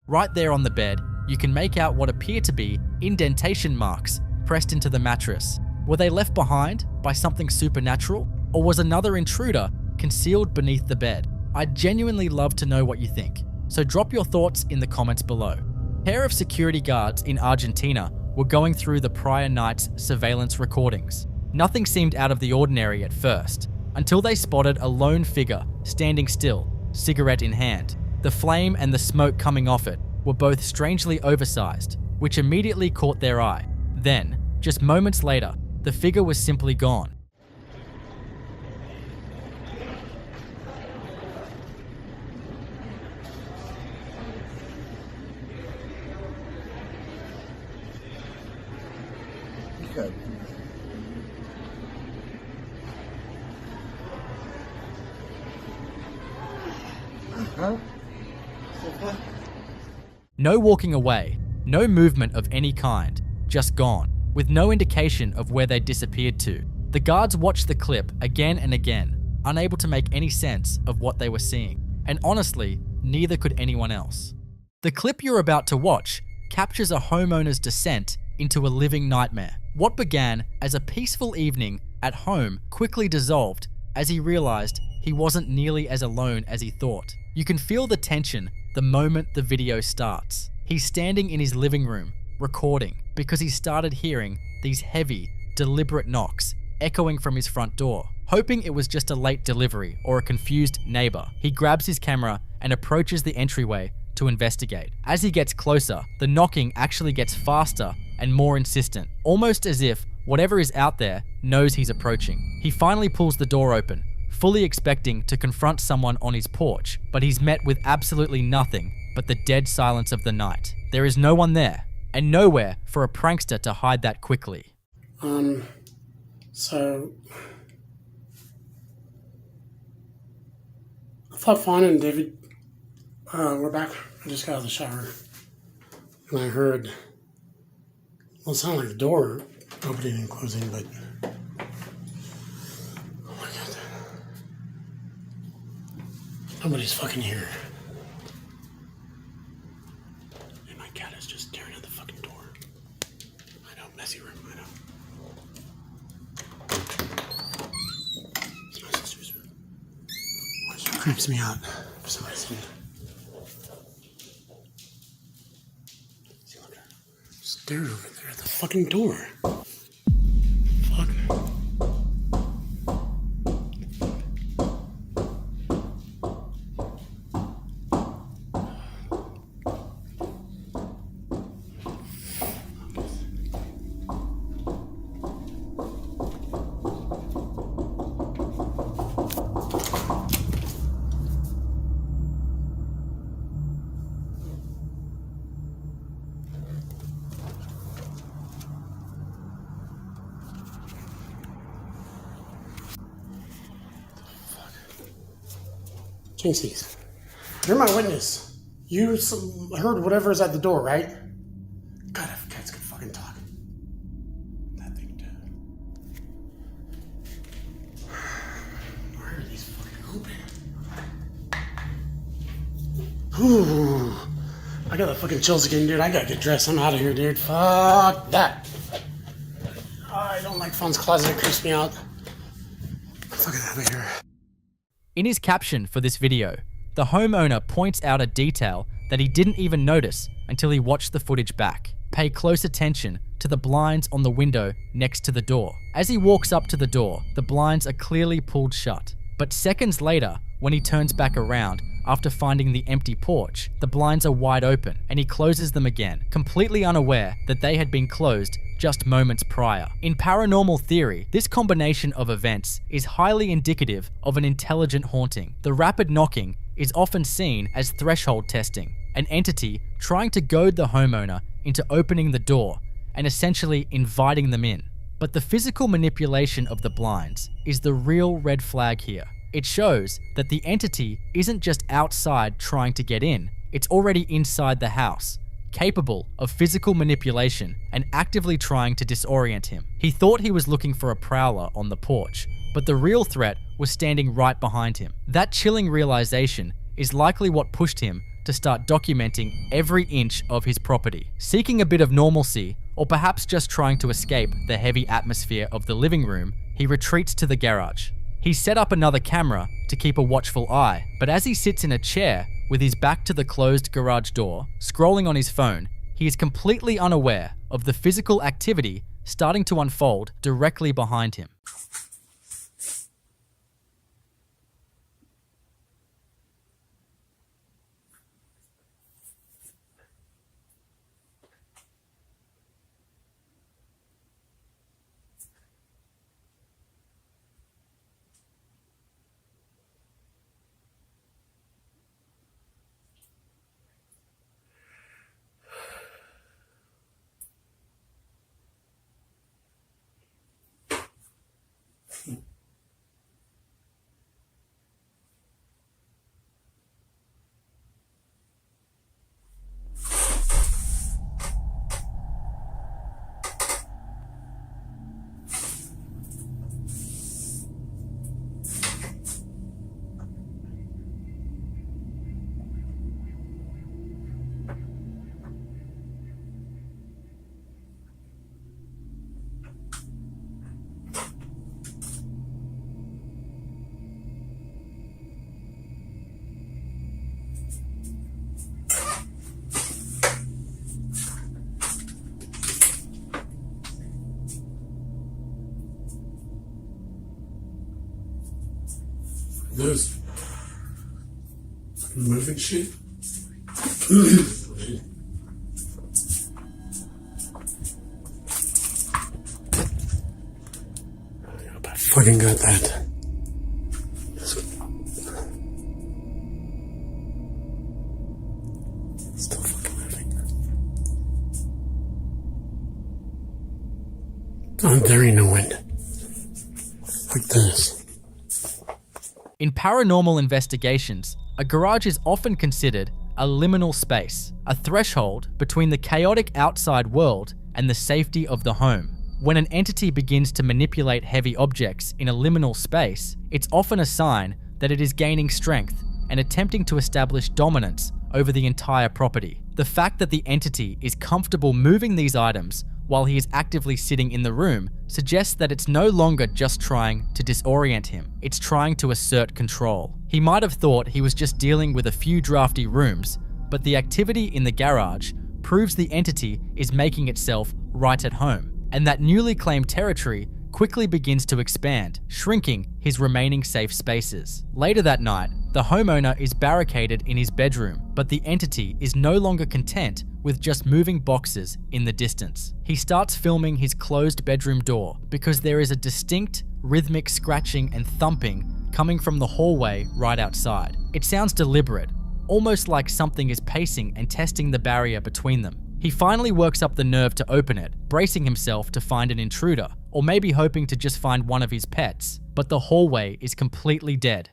Right there on the bed, you can make out what appear to be indentation marks pressed into the mattress. Were they left behind by something supernatural, or was another intruder concealed beneath the bed? I'd genuinely love to know what you think, so drop your thoughts in the comments below. A pair of security guards in Argentina were going through the prior night's surveillance recordings. Nothing seemed out of the ordinary at first, until they spotted a lone figure standing still, cigarette in hand. The flame and the smoke coming off it were both strangely oversized, which immediately caught their eye. Then, just moments later, the figure was simply gone. Okay. No walking away, no movement of any kind, just gone, with no indication of where they disappeared to. The guards watched the clip again and again, unable to make any sense of what they were seeing, and honestly, neither could anyone else. The clip you're about to watch captures a homeowner's descent into a living nightmare. What began as a peaceful evening at home quickly dissolved as he realized he wasn't nearly as alone as he thought. You can feel the tension the moment the video starts. He's standing in his living room, recording, because he started hearing these heavy, deliberate knocks echoing from his front door. Hoping it was just a late delivery or a confused neighbor, he grabs his camera and approaches the entryway to investigate. As he gets closer, the knocking actually gets faster and more insistent, almost as if Whatever is out there knows he's approaching. He finally pulls the door open, fully expecting to confront someone on his porch, but he's met with absolutely nothing but the dead silence of the night. There is no one there, and nowhere for a prankster to hide that quickly. So I thought Fawn and David were back. I just got out of the shower, and I heard, well, it sounded like the door opening and closing, but oh my god, nobody's fucking here. And my cat is just staring at the fucking door. I know, messy room, I know. It's my sister's room. Which creeps me out for some reason. See, look at her. Stare over there at the fucking door. Fuck. Jinxies, you're my witness. You heard whatever's at the door, right? God, if cats could fucking talk. That thing too. Why are these fucking open? Ooh, I got the fucking chills again, dude. I gotta get dressed. I'm out of here, dude. Fuck that. I don't like Fawn's closet. It creeps me out. Fucking out of here. In his caption for this video, the homeowner points out a detail that he didn't even notice until he watched the footage back. Pay close attention to the blinds on the window next to the door. As he walks up to the door, the blinds are clearly pulled shut. But seconds later, when he turns back around after finding the empty porch, the blinds are wide open and he closes them again, completely unaware that they had been closed just moments prior. In paranormal theory, this combination of events is highly indicative of an intelligent haunting. The rapid knocking is often seen as threshold testing, an entity trying to goad the homeowner into opening the door and essentially inviting them in. But the physical manipulation of the blinds is the real red flag here. It shows that the entity isn't just outside trying to get in, it's already inside the house, capable of physical manipulation and actively trying to disorient him. He thought he was looking for a prowler on the porch, but the real threat was standing right behind him. That chilling realization is likely what pushed him to start documenting every inch of his property. Seeking a bit of normalcy, or perhaps just trying to escape the heavy atmosphere of the living room, he retreats to the garage. He set up another camera to keep a watchful eye, but as he sits in a chair with his back to the closed garage door, scrolling on his phone, he is completely unaware of the physical activity starting to unfold directly behind him. This moving shit. fucking got that. Still fucking moving. Oh, there ain't no wind. Like this. In paranormal investigations, a garage is often considered a liminal space, a threshold between the chaotic outside world and the safety of the home. When an entity begins to manipulate heavy objects in a liminal space, it's often a sign that it is gaining strength and attempting to establish dominance over the entire property. The fact that the entity is comfortable moving these items while he is actively sitting in the room suggests that it's no longer just trying to disorient him, it's trying to assert control. He might have thought he was just dealing with a few drafty rooms, but the activity in the garage proves the entity is making itself right at home, and that newly claimed territory quickly begins to expand, shrinking his remaining safe spaces. Later that night, the homeowner is barricaded in his bedroom, but the entity is no longer content with just moving boxes in the distance. He starts filming his closed bedroom door because there is a distinct rhythmic scratching and thumping coming from the hallway right outside. It sounds deliberate, almost like something is pacing and testing the barrier between them. He finally works up the nerve to open it, bracing himself to find an intruder, or maybe hoping to just find one of his pets, but the hallway is completely dead.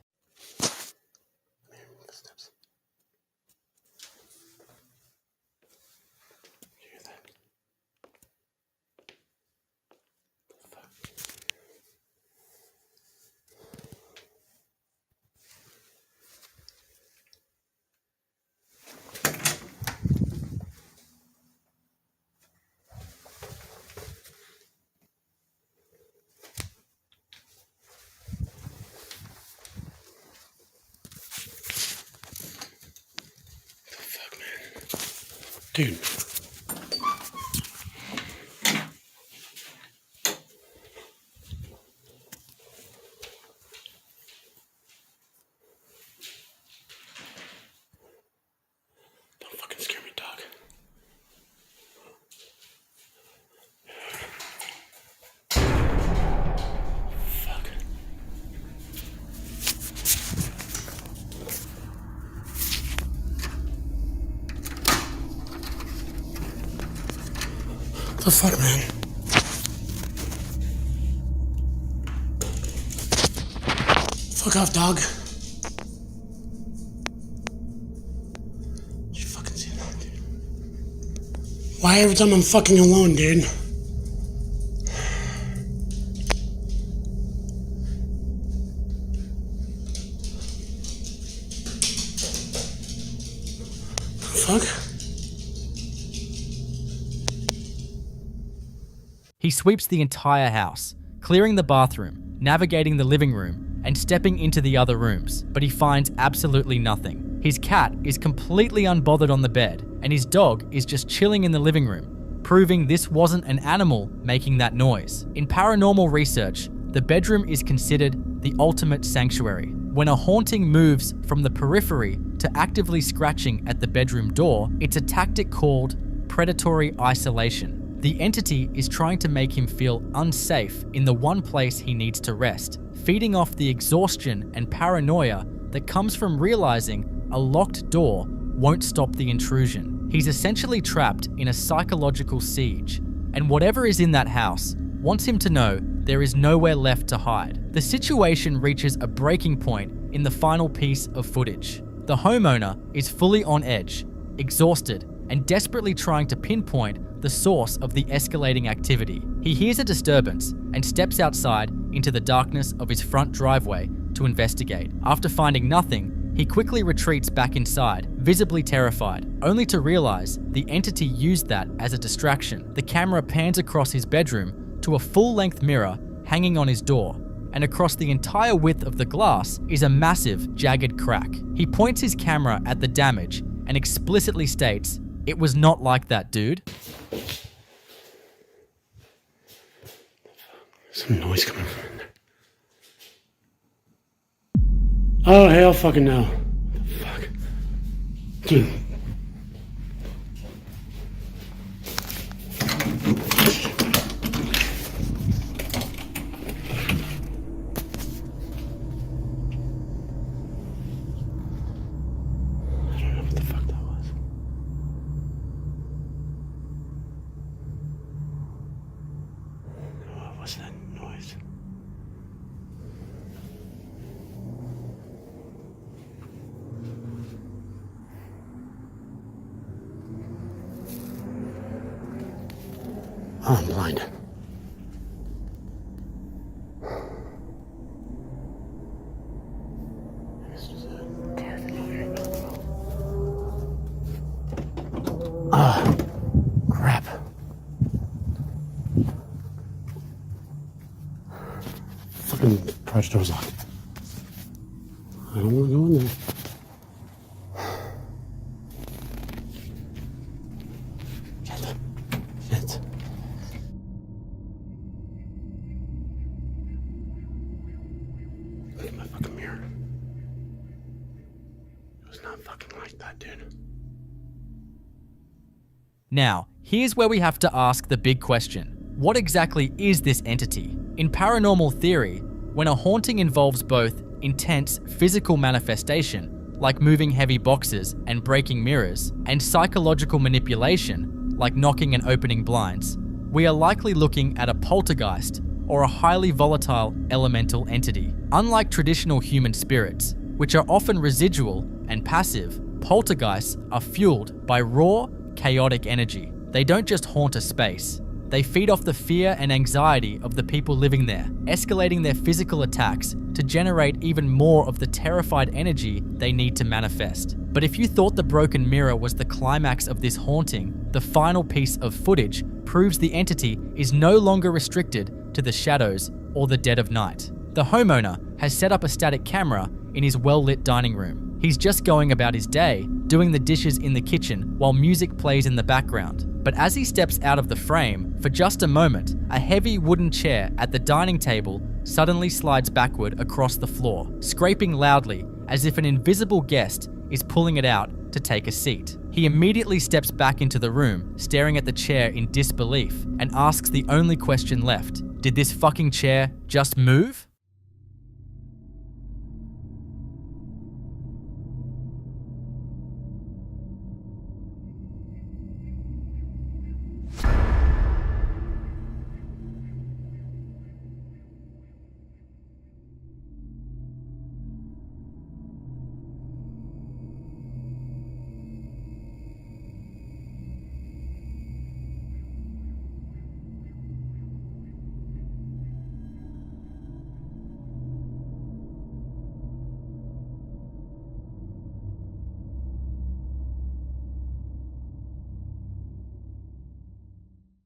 Dude. Don't fucking scare me, dog. Fuck. What the fuck, man? Fuck off, dog. Did you fucking see that, dude? Why every time I'm fucking alone, dude? Fuck. He sweeps the entire house, clearing the bathroom, navigating the living room, and stepping into the other rooms, but he finds absolutely nothing. His cat is completely unbothered on the bed, and his dog is just chilling in the living room, proving this wasn't an animal making that noise. In paranormal research, the bedroom is considered the ultimate sanctuary. When a haunting moves from the periphery to actively scratching at the bedroom door, it's a tactic called predatory isolation. The entity is trying to make him feel unsafe in the one place he needs to rest, feeding off the exhaustion and paranoia that comes from realizing a locked door won't stop the intrusion. He's essentially trapped in a psychological siege, and whatever is in that house wants him to know there is nowhere left to hide. The situation reaches a breaking point in the final piece of footage. The homeowner is fully on edge, exhausted, and desperately trying to pinpoint the source of the escalating activity. He hears a disturbance and steps outside into the darkness of his front driveway to investigate. After finding nothing, he quickly retreats back inside, visibly terrified, only to realize the entity used that as a distraction. The camera pans across his bedroom to a full-length mirror hanging on his door, and across the entire width of the glass is a massive, jagged crack. He points his camera at the damage and explicitly states, "It was not like that, dude." Some noise coming from in there. Oh, hell fucking no. What the fuck? Dude. Oh, I'm blind. Ah, crap. Fucking garage door's locked. I don't want to go in there. Shit. Look at my fucking mirror. It was not fucking like that, dude. Now, here's where we have to ask the big question. What exactly is this entity? In paranormal theory, when a haunting involves both intense physical manifestation, like moving heavy boxes and breaking mirrors, and psychological manipulation, like knocking and opening blinds, we are likely looking at a poltergeist or a highly volatile elemental entity. Unlike traditional human spirits, which are often residual and passive, poltergeists are fueled by raw, chaotic energy. They don't just haunt a space. They feed off the fear and anxiety of the people living there, escalating their physical attacks to generate even more of the terrified energy they need to manifest. But if you thought the broken mirror was the climax of this haunting, the final piece of footage proves the entity is no longer restricted to the shadows or the dead of night. The homeowner has set up a static camera in his well-lit dining room. He's just going about his day, doing the dishes in the kitchen while music plays in the background. But as he steps out of the frame, for just a moment, a heavy wooden chair at the dining table suddenly slides backward across the floor, scraping loudly as if an invisible guest is pulling it out to take a seat. He immediately steps back into the room, staring at the chair in disbelief, and asks the only question left. Did this fucking chair just move?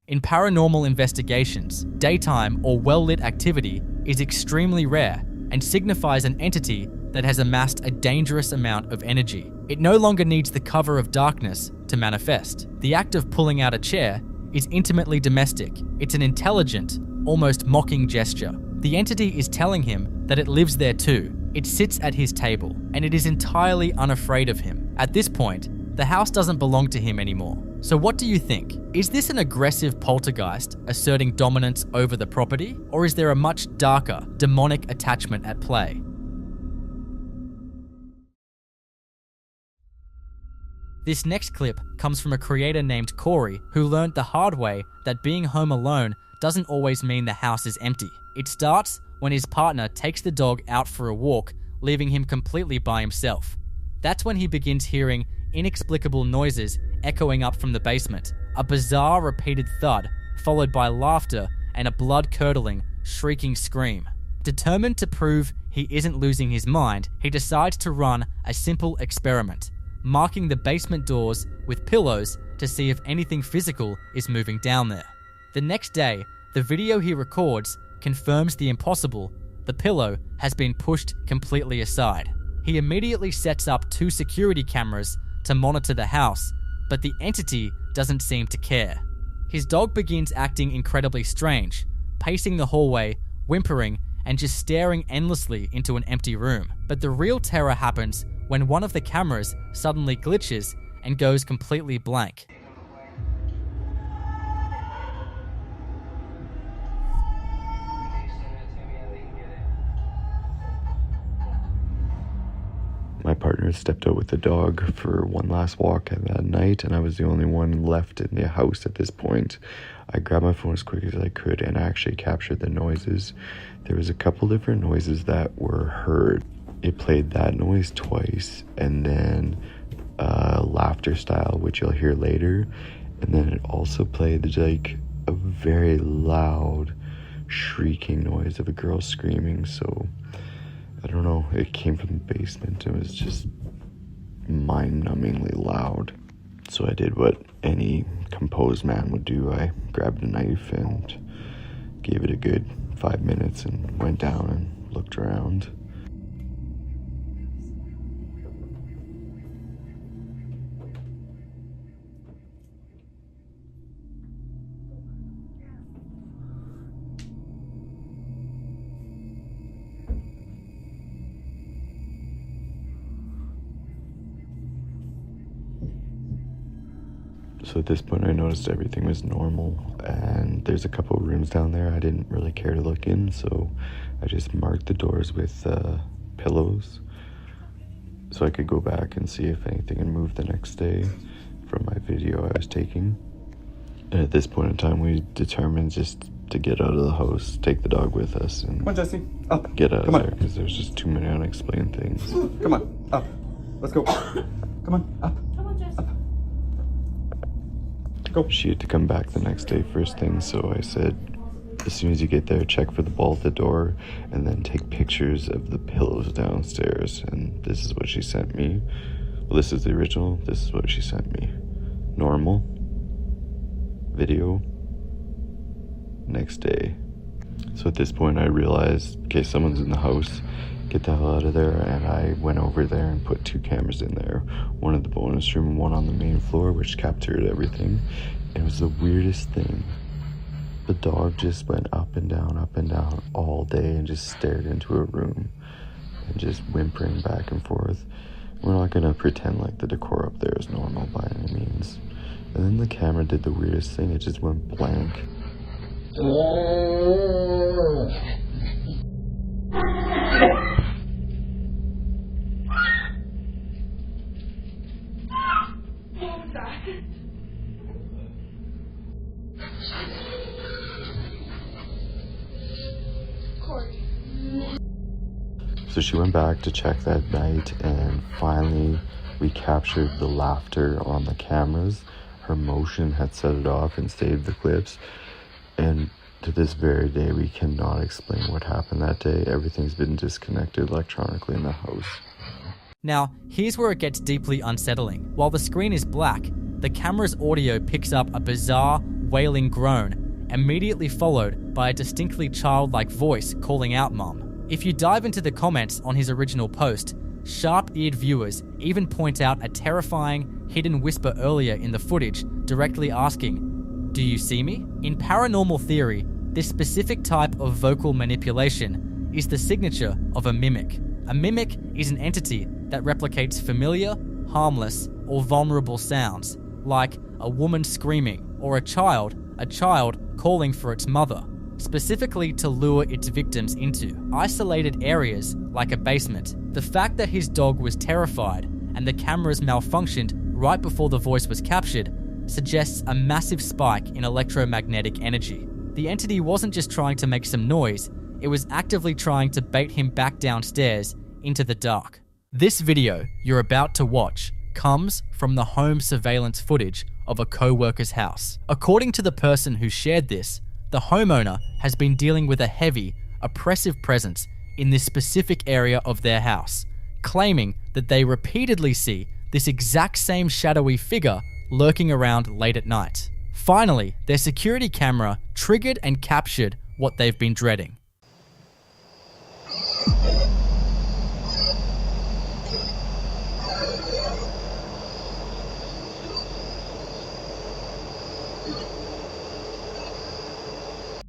In paranormal investigations, daytime or well-lit activity is extremely rare and signifies an entity that has amassed a dangerous amount of energy. It no longer needs the cover of darkness to manifest. The act of pulling out a chair is intimately domestic. It's an intelligent, almost mocking gesture. The entity is telling him that it lives there too. It sits at his table, and it is entirely unafraid of him. At this point, the house doesn't belong to him anymore. So what do you think? Is this an aggressive poltergeist asserting dominance over the property? Or is there a much darker, demonic attachment at play? This next clip comes from a creator named Corey who learned the hard way that being home alone doesn't always mean the house is empty. It starts when his partner takes the dog out for a walk, leaving him completely by himself. That's when he begins hearing inexplicable noises echoing up from the basement, a bizarre repeated thud, followed by laughter and a blood-curdling, shrieking scream. Determined to prove he isn't losing his mind, he decides to run a simple experiment, marking the basement doors with pillows to see if anything physical is moving down there. The next day, the video he records confirms the impossible. The pillow has been pushed completely aside. He immediately sets up 2 security cameras to monitor the house, but the entity doesn't seem to care. His dog begins acting incredibly strange, pacing the hallway, whimpering, and just staring endlessly into an empty room. But the real terror happens when one of the cameras suddenly glitches and goes completely blank. My partner stepped out with the dog for one last walk at that night, and I was the only one left in the house at this point. I grabbed my phone as quick as I could and actually captured the noises. There was a couple different noises that were heard. It played that noise twice, and then laughter style, which you'll hear later, and then it also played like a very loud shrieking noise of a girl screaming. So I don't know, it came from the basement. It was just mind-numbingly loud. So I did what any composed man would do. I grabbed a knife and gave it a good 5 minutes and went down and looked around. So at this point I noticed everything was normal, and there's a couple rooms down there I didn't really care to look in, so I just marked the doors with pillows so I could go back and see if anything had moved the next day from my video I was taking. And at this point in time we determined just to get out of the house, take the dog with us, and come on, Jesse, up. Get out of there, because there's just too many unexplained things. Come on, up. Let's go. Come on, up. Go. She had to come back the next day first thing, so I said, as soon as you get there, check for the ball at the door, and then take pictures of the pillows downstairs. And this is what she sent me. Well, this is the original. This is what she sent me. Normal. Video. Next day. So at this point I realized, okay, someone's in the house. Get the hell out of there. And I went over there and put 2 cameras in there, one at the bonus room and one on the main floor, which captured everything. It was the weirdest thing. The dog just went up and down all day and just stared into a room and just whimpering back and forth. We're not gonna pretend like the decor up there is normal by any means. And then the camera did the weirdest thing. It just went blank. So she went back to check that night, and finally we captured the laughter on the cameras. Her motion had set it off and saved the clips. And to this very day, we cannot explain what happened that day. Everything's been disconnected electronically in the house. Now, here's where it gets deeply unsettling. While the screen is black, the camera's audio picks up a bizarre, wailing groan, immediately followed by a distinctly childlike voice calling out Mom. If you dive into the comments on his original post, sharp-eared viewers even point out a terrifying, hidden whisper earlier in the footage, directly asking, "Do you see me?" In paranormal theory, this specific type of vocal manipulation is the signature of a mimic. A mimic is an entity that replicates familiar, harmless, or vulnerable sounds, like a woman screaming or a child calling for its mother, specifically to lure its victims into isolated areas like a basement. The fact that his dog was terrified and the cameras malfunctioned right before the voice was captured suggests a massive spike in electromagnetic energy. The entity wasn't just trying to make some noise, it was actively trying to bait him back downstairs into the dark. This video you're about to watch comes from the home surveillance footage of a co-worker's house. According to the person who shared this, the homeowner has been dealing with a heavy, oppressive presence in this specific area of their house, claiming that they repeatedly see this exact same shadowy figure lurking around late at night. Finally, their security camera triggered and captured what they've been dreading.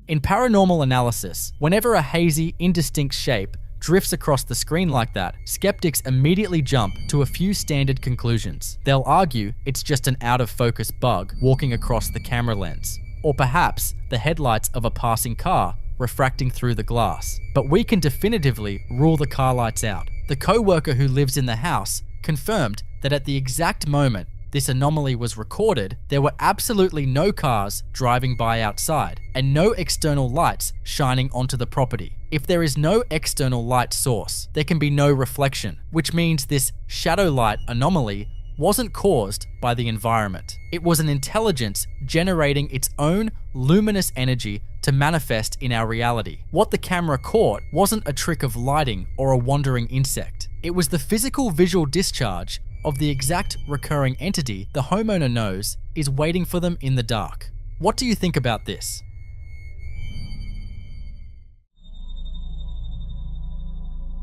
In paranormal analysis, whenever a hazy, indistinct shape drifts across the screen like that, skeptics immediately jump to a few standard conclusions. They'll argue it's just an out-of-focus bug walking across the camera lens, or perhaps the headlights of a passing car refracting through the glass. But we can definitively rule the car lights out. The co-worker who lives in the house confirmed that at the exact moment this anomaly was recorded, there were absolutely no cars driving by outside and no external lights shining onto the property. If there is no external light source, there can be no reflection, which means this shadow light anomaly wasn't caused by the environment. It was an intelligence generating its own luminous energy to manifest in our reality. What the camera caught wasn't a trick of lighting or a wandering insect. It was the physical visual discharge of the exact recurring entity the homeowner knows is waiting for them in the dark. What do you think about this?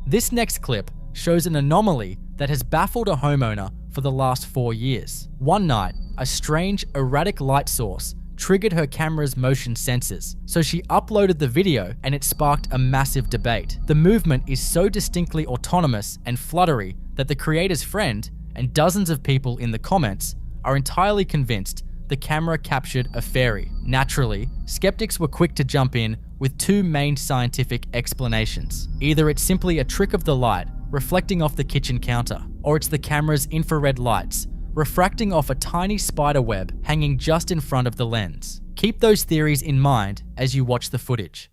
This next clip shows an anomaly that has baffled a homeowner for the last 4 years. One night, a strange, erratic light source triggered her camera's motion sensors, so she uploaded the video and it sparked a massive debate. The movement is so distinctly autonomous and fluttery that the creator's friend and dozens of people in the comments are entirely convinced the camera captured a fairy. Naturally, skeptics were quick to jump in with two main scientific explanations. Either it's simply a trick of the light reflecting off the kitchen counter, or it's the camera's infrared lights refracting off a tiny spider web hanging just in front of the lens. Keep those theories in mind as you watch the footage.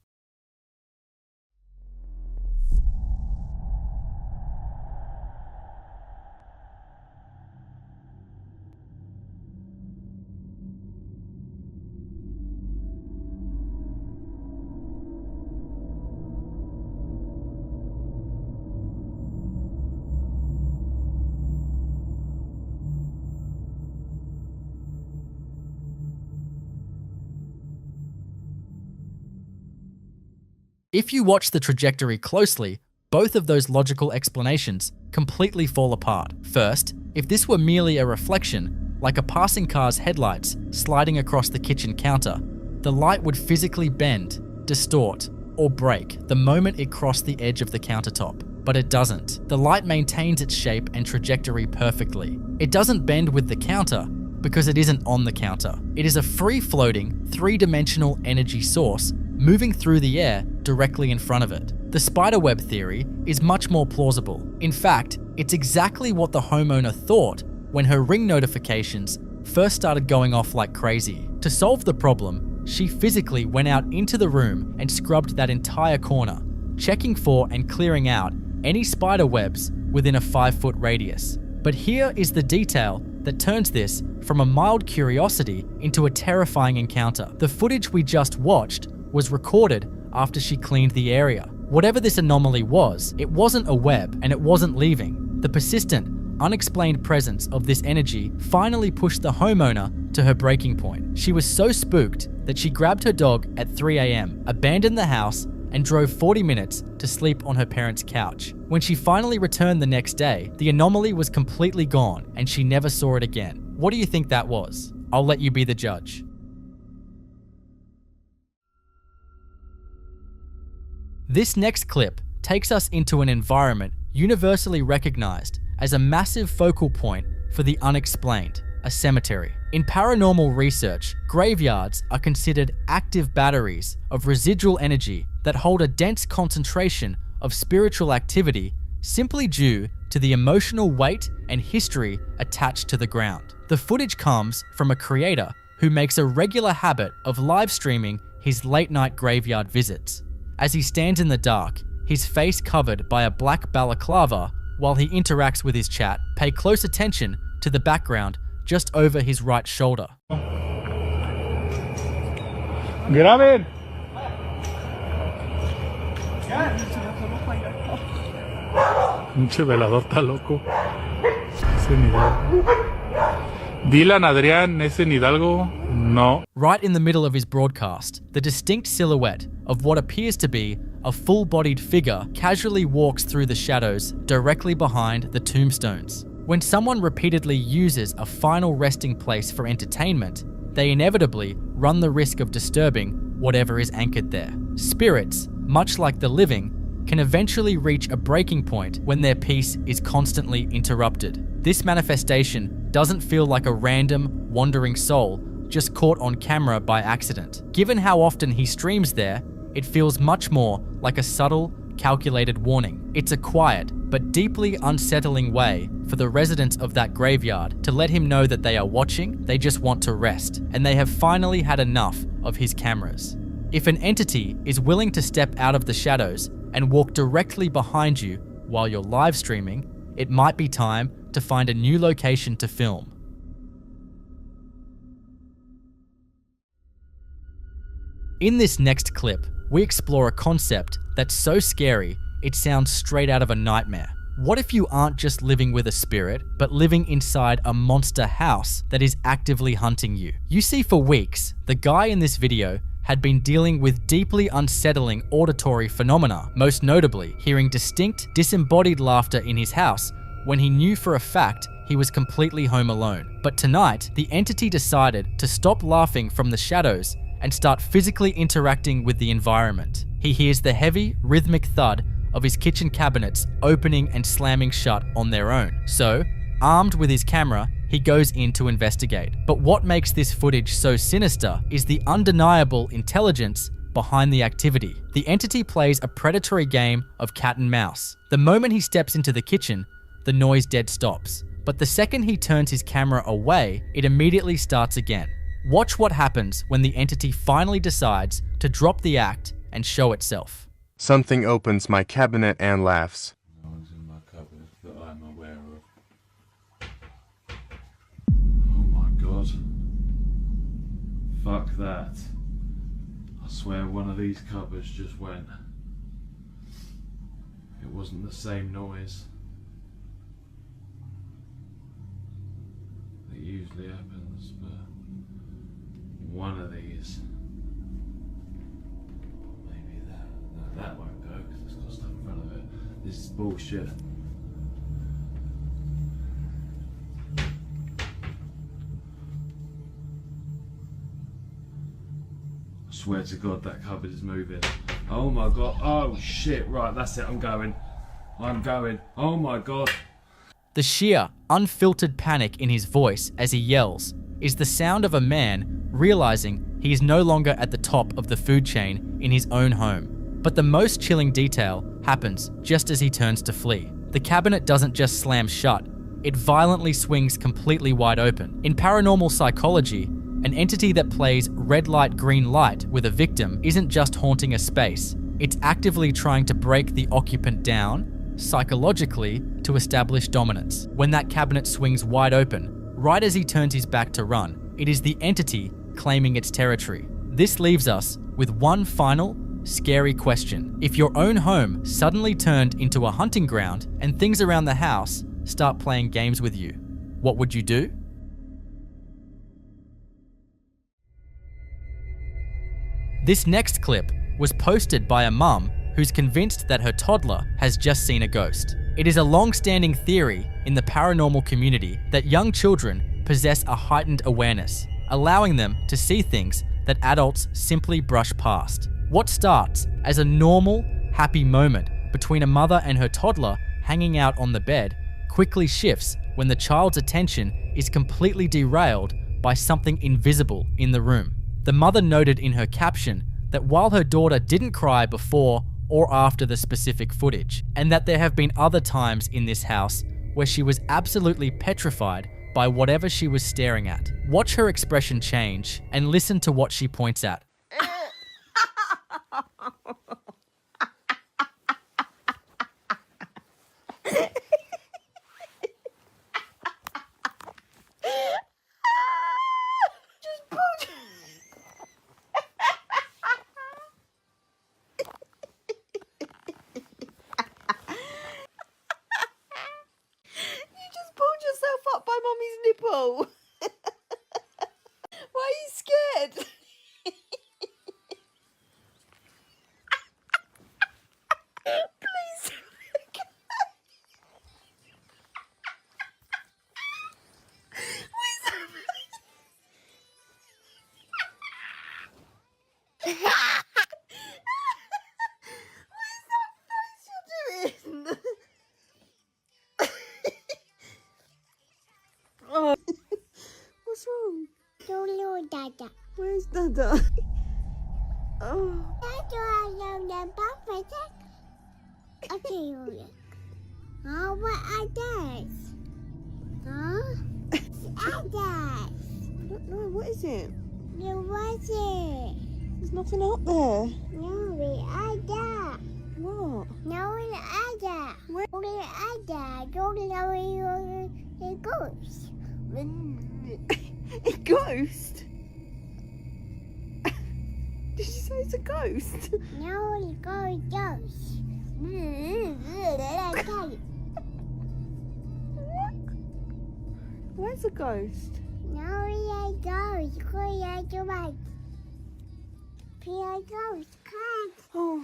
If you watch the trajectory closely, both of those logical explanations completely fall apart. First, if this were merely a reflection, like a passing car's headlights sliding across the kitchen counter, the light would physically bend, distort, or break the moment it crossed the edge of the countertop. But it doesn't. The light maintains its shape and trajectory perfectly. It doesn't bend with the counter because it isn't on the counter. It is a free-floating, three-dimensional energy source moving through the air directly in front of it. The spiderweb theory is much more plausible. In fact, it's exactly what the homeowner thought when her Ring notifications first started going off like crazy. To solve the problem, she physically went out into the room and scrubbed that entire corner, checking for and clearing out any spider webs within a 5-foot radius. But here is the detail that turns this from a mild curiosity into a terrifying encounter. The footage we just watched was recorded after she cleaned the area. Whatever this anomaly was, it wasn't a web and it wasn't leaving. The persistent, unexplained presence of this energy finally pushed the homeowner to her breaking point. She was so spooked that she grabbed her dog at 3 a.m., abandoned the house, and drove 40 minutes to sleep on her parents' couch. When she finally returned the next day, the anomaly was completely gone and she never saw it again. What do you think that was? I'll let you be the judge. This next clip takes us into an environment universally recognized as a massive focal point for the unexplained, a cemetery. In paranormal research, graveyards are considered active batteries of residual energy that hold a dense concentration of spiritual activity simply due to the emotional weight and history attached to the ground. The footage comes from a creator who makes a regular habit of live streaming his late-night graveyard visits. As he stands in the dark, his face covered by a black balaclava while he interacts with his chat, pay close attention to the background just over his right shoulder. Graben! Pinche velador está loco. Ese en Hidalgo. Dylan Adrián, ese en Hidalgo, no. Right in the middle of his broadcast, the distinct silhouette of what appears to be a full-bodied figure casually walks through the shadows directly behind the tombstones. When someone repeatedly uses a final resting place for entertainment, they inevitably run the risk of disturbing whatever is anchored there. Spirits, much like the living, can eventually reach a breaking point when their peace is constantly interrupted. This manifestation doesn't feel like a random, wandering soul just caught on camera by accident. Given how often he streams there, it feels much more like a subtle, calculated warning. It's a quiet, but deeply unsettling way for the residents of that graveyard to let him know that they are watching, they just want to rest, and they have finally had enough of his cameras. If an entity is willing to step out of the shadows and walk directly behind you while you're live streaming, it might be time to find a new location to film. In this next clip, we explore a concept that's so scary, it sounds straight out of a nightmare. What if you aren't just living with a spirit, but living inside a monster house that is actively hunting you? You see, for weeks, the guy in this video had been dealing with deeply unsettling auditory phenomena, most notably hearing distinct, disembodied laughter in his house when he knew for a fact he was completely home alone. But tonight, the entity decided to stop laughing from the shadows and start physically interacting with the environment. He hears the heavy, rhythmic thud of his kitchen cabinets opening and slamming shut on their own. So, armed with his camera, he goes in to investigate. But what makes this footage so sinister is the undeniable intelligence behind the activity. The entity plays a predatory game of cat and mouse. The moment he steps into the kitchen, the noise dead stops. But the second he turns his camera away, it immediately starts again. Watch what happens when the entity finally decides to drop the act and show itself. Something opens my cabinet and laughs. No one's in my cabinet that I'm aware of. Oh my god. Fuck that. I swear one of these cupboards just went. It wasn't the same noise that usually happens, but one of these. Maybe that. No, that won't go because it's got stuff in front of it. This is bullshit. I swear to God that cupboard is moving. Oh my god. Oh shit. Right, that's it. I'm going. Oh my god. The sheer, unfiltered panic in his voice as he yells is the sound of a man realizing he is no longer at the top of the food chain in his own home. But the most chilling detail happens just as he turns to flee. The cabinet doesn't just slam shut, it violently swings completely wide open. In paranormal psychology, an entity that plays red light, green light with a victim isn't just haunting a space, it's actively trying to break the occupant down, psychologically, to establish dominance. When that cabinet swings wide open, right as he turns his back to run, it is the entity claiming its territory. This leaves us with one final, scary question. If your own home suddenly turned into a hunting ground and things around the house start playing games with you, what would you do? This next clip was posted by a mum who's convinced that her toddler has just seen a ghost. It is a long-standing theory in the paranormal community that young children possess a heightened awareness, allowing them to see things that adults simply brush past. What starts as a normal, happy moment between a mother and her toddler hanging out on the bed quickly shifts when the child's attention is completely derailed by something invisible in the room. The mother noted in her caption that while her daughter didn't cry before or after the specific footage, and that there have been other times in this house where she was absolutely petrified by whatever she was staring at. Watch her expression change and listen to what she points at. Nipple. Why are you scared? Please. What is that face you're doing? Oh. What's wrong? Hello, Dada. Where's Dada? Oh. Okay, oh, what are those? Huh? Others. I don't know. What is it? What is it? There's nothing out there. No, we are there. What? No, Ada. Where Ada? Don't know a ghost. A ghost? Did you say it's a ghost? No, it's a ghost. Where's a ghost? No, it's a ghost. It's a ghost. Oh.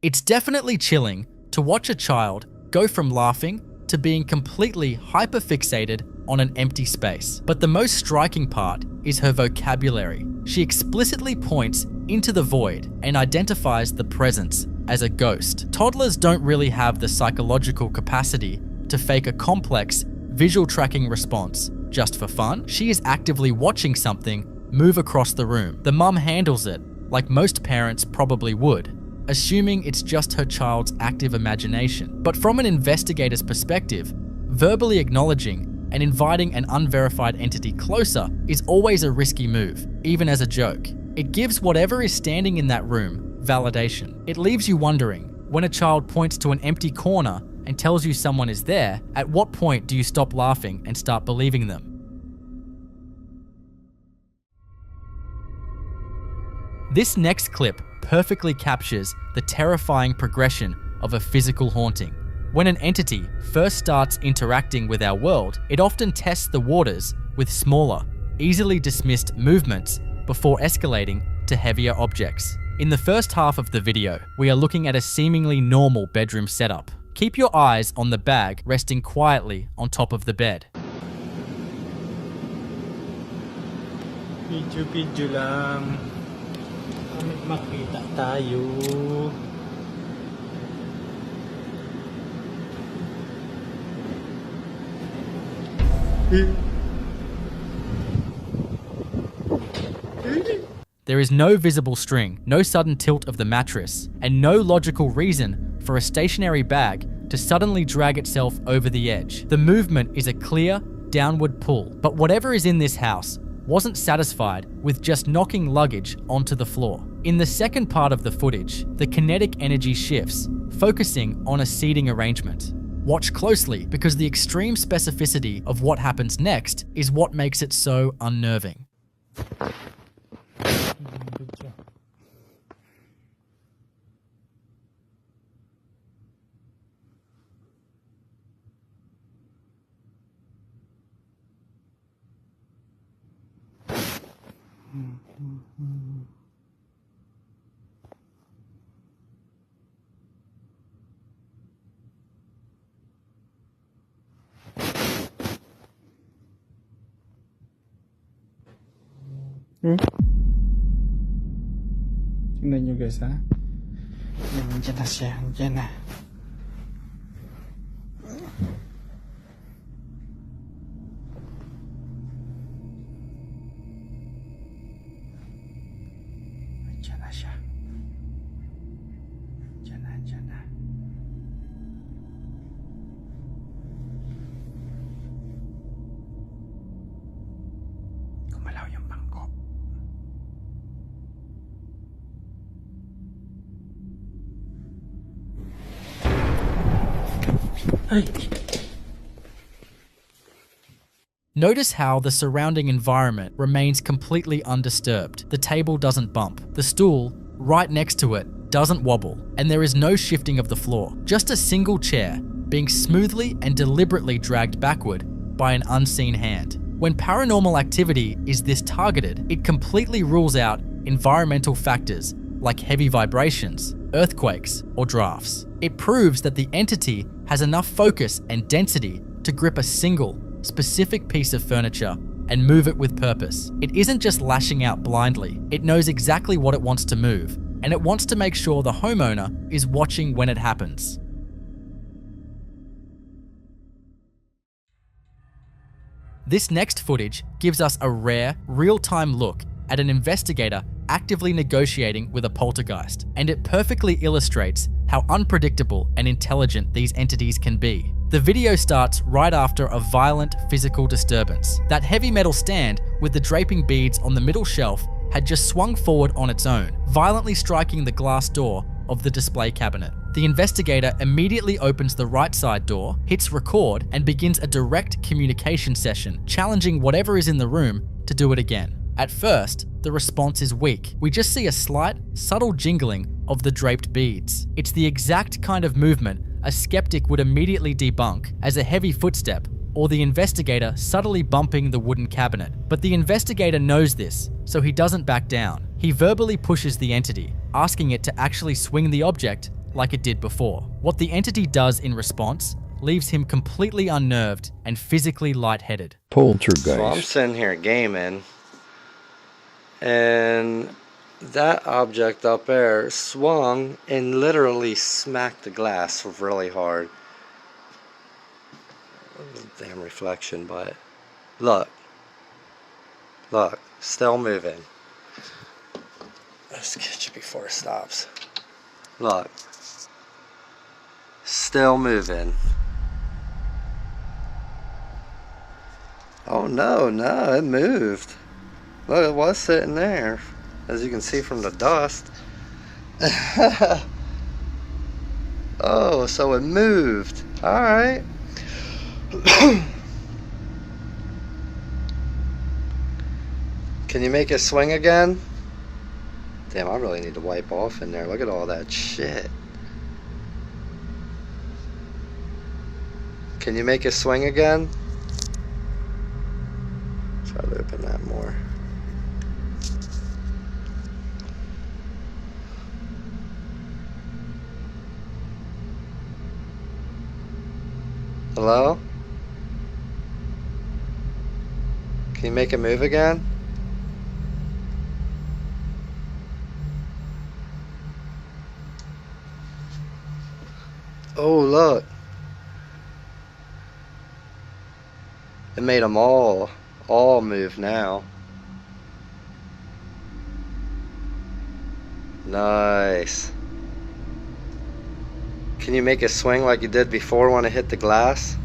It's definitely chilling to watch a child go from laughing to being completely hyperfixated on an empty space. But the most striking part is her vocabulary. She explicitly points into the void and identifies the presence as a ghost. Toddlers don't really have the psychological capacity to fake a complex visual tracking response just for fun. She is actively watching something move across the room. The mum handles it like most parents probably would, assuming it's just her child's active imagination. But from an investigator's perspective, verbally acknowledging and inviting an unverified entity closer is always a risky move, even as a joke. It gives whatever is standing in that room validation. It leaves you wondering, when a child points to an empty corner and tells you someone is there, at what point do you stop laughing and start believing them? This next clip perfectly captures the terrifying progression of a physical haunting. When an entity first starts interacting with our world, it often tests the waters with smaller, easily dismissed movements before escalating to heavier objects. In the first half of the video, we are looking at a seemingly normal bedroom setup. Keep your eyes on the bag resting quietly on top of the bed. Video lang. Makita tayo. There is no visible string, no sudden tilt of the mattress, and no logical reason for a stationary bag to suddenly drag itself over the edge. The movement is a clear, downward pull. But whatever is in this house wasn't satisfied with just knocking luggage onto the floor. In the second part of the footage, the kinetic energy shifts, focusing on a seating arrangement. Watch closely because the extreme specificity of what happens next is what makes it so unnerving. Tingnan nyo guys ha. Nandiyan na siya. Nandiyan na. Nandiyan na siya. Nandiyan na. Nandiyan na. Gumalaw yung bangko. Notice how the surrounding environment remains completely undisturbed. The table doesn't bump. The stool right next to it doesn't wobble, and there is no shifting of the floor. Just a single chair being smoothly and deliberately dragged backward by an unseen hand. When paranormal activity is this targeted, it completely rules out environmental factors like heavy vibrations, earthquakes, or drafts. It proves that the entity has enough focus and density to grip a single, specific piece of furniture and move it with purpose. It isn't just lashing out blindly. It knows exactly what it wants to move, and it wants to make sure the homeowner is watching when it happens. This next footage gives us a rare, real-time look at an investigator actively negotiating with a poltergeist, and it perfectly illustrates how unpredictable and intelligent these entities can be. The video starts right after a violent physical disturbance. That heavy metal stand with the draping beads on the middle shelf had just swung forward on its own, violently striking the glass door of the display cabinet. The investigator immediately opens the right side door, hits record, and begins a direct communication session, challenging whatever is in the room to do it again. At first, the response is weak. We just see a slight, subtle jingling of the draped beads. It's the exact kind of movement a skeptic would immediately debunk as a heavy footstep or the investigator subtly bumping the wooden cabinet. But the investigator knows this, so he doesn't back down. He verbally pushes the entity, asking it to actually swing the object like it did before. What the entity does in response leaves him completely unnerved and physically lightheaded. Poltergeist. So I'm sitting here gaming, and that object up there swung and literally smacked the glass really hard. Damn reflection, but look, still moving. Let's get you before it stops. Look, still moving. Oh no, it moved. Look, it was sitting there, as you can see from the dust. Oh, so it moved. Alright. Can you make it swing again? Damn, I really need to wipe off in there. Look at all that shit. Can you make it swing again? Try to open that more. Hello? Can you make it move again? Oh, look. It made them all move now. Nice. Can you make it swing like you did before when it hit the glass?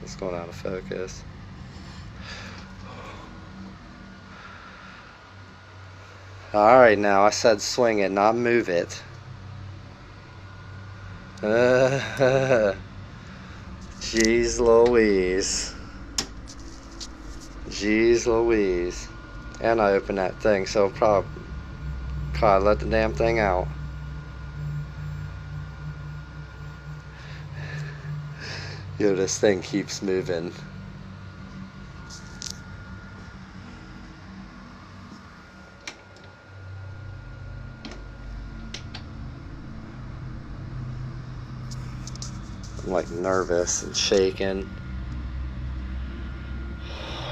It's going out of focus. Alright, now I said swing it, not move it. Jeez Louise. Jeez Louise. And I opened that thing, so probably let the damn thing out. Yo, this thing keeps moving. I'm like nervous and shaking,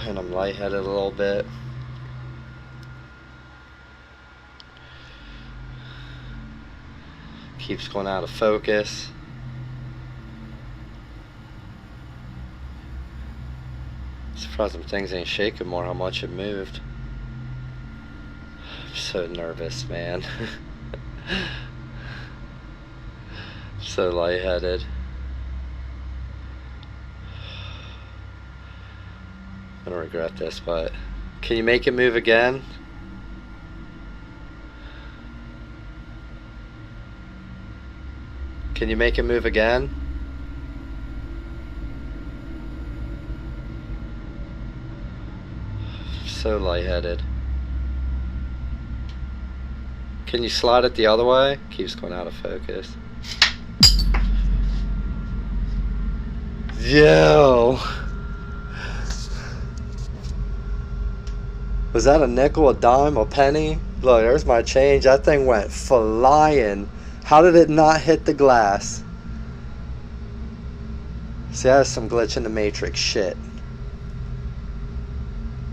and I'm lightheaded a little bit. Keeps going out of focus. Surprised them things ain't shaking more, how much it moved. I'm so nervous, man. So lightheaded. I don't regret this, but can you make it move again? Can you make it move again? So lightheaded. Can you slide it the other way? Keeps going out of focus. Yo! Was that a nickel, a dime, a penny? Look, there's my change. That thing went flying. How did it not hit the glass? See, that's some glitch in the Matrix shit.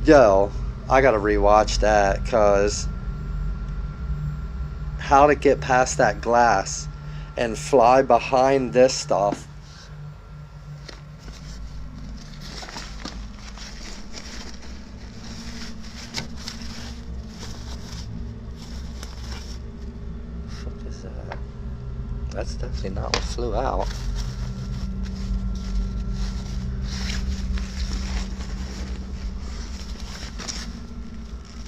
Yo, I gotta rewatch that, cause how'd it get past that glass and fly behind this stuff? That's definitely not what flew out.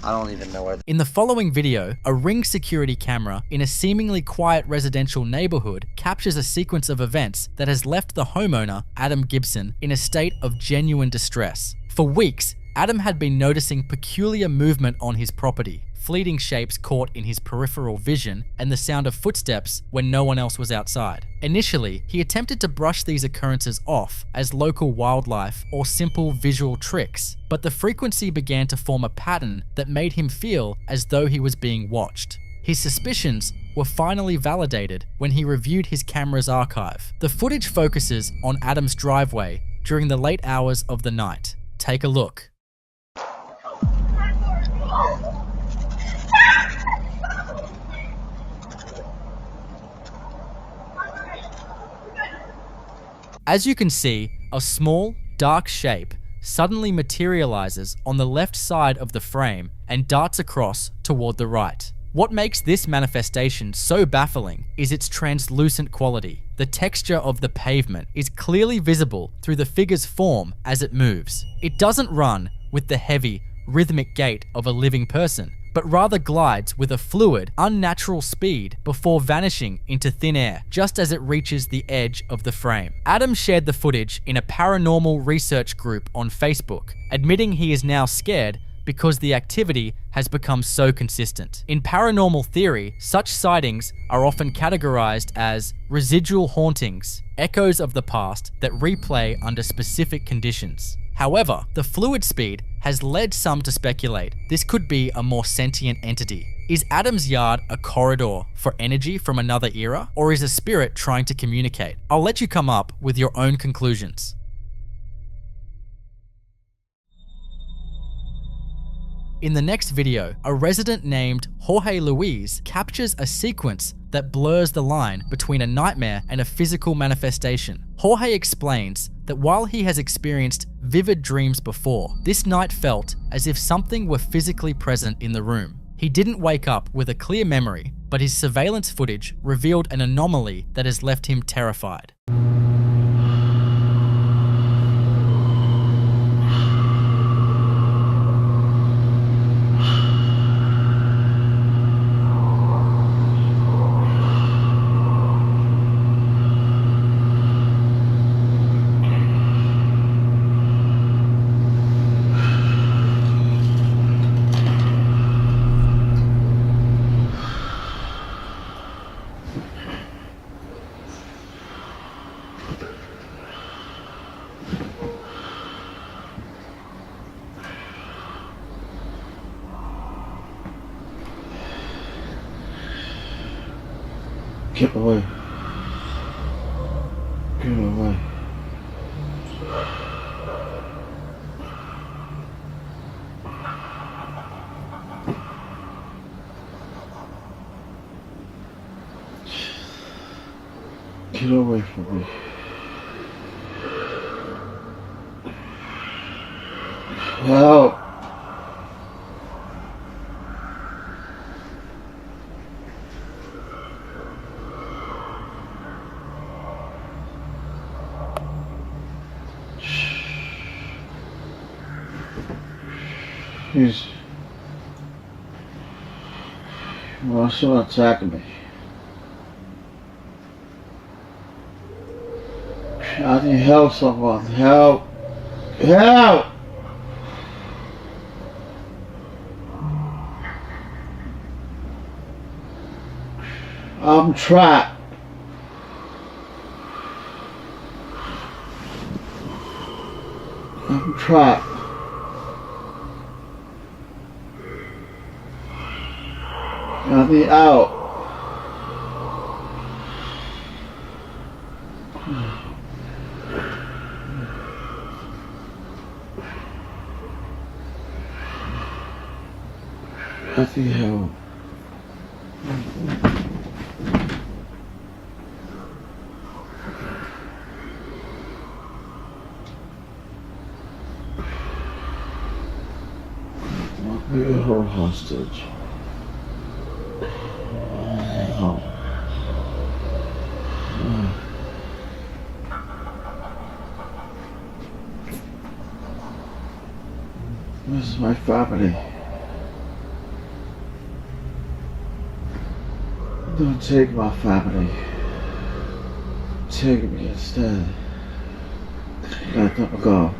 I don't even know where. In the following video, a Ring security camera in a seemingly quiet residential neighborhood captures a sequence of events that has left the homeowner, Adam Gibson, in a state of genuine distress. For weeks, Adam had been noticing peculiar movement on his property, fleeting shapes caught in his peripheral vision, and the sound of footsteps when no one else was outside. Initially, he attempted to brush these occurrences off as local wildlife or simple visual tricks, but the frequency began to form a pattern that made him feel as though he was being watched. His suspicions were finally validated when he reviewed his camera's archive. The footage focuses on Adam's driveway during the late hours of the night. Take a look. As you can see, a small, dark shape suddenly materializes on the left side of the frame and darts across toward the right. What makes this manifestation so baffling is its translucent quality. The texture of the pavement is clearly visible through the figure's form as it moves. It doesn't run with the heavy, rhythmic gait of a living person, but rather glides with a fluid, unnatural speed before vanishing into thin air just as it reaches the edge of the frame. Adam shared the footage in a paranormal research group on Facebook, admitting he is now scared because the activity has become so consistent. In paranormal theory, such sightings are often categorized as residual hauntings, echoes of the past that replay under specific conditions. However, the fluid speed has led some to speculate this could be a more sentient entity. Is Adam's yard a corridor for energy from another era, or is a spirit trying to communicate? I'll let you come up with your own conclusions. In the next video, a resident named Jorge Luis captures a sequence that blurs the line between a nightmare and a physical manifestation. Jorge explains that while he has experienced vivid dreams before, this night felt as if something were physically present in the room. He didn't wake up with a clear memory, but his surveillance footage revealed an anomaly that has left him terrified. Get away. Get away. Get away from me. Help. He's also attacking me. I need help, someone. Help! Help! I'm trapped. I'm trapped. Let me out. Let me help. Let me hold hostage. Oh. This is my family. Don't take my family. Take me instead. Let them go.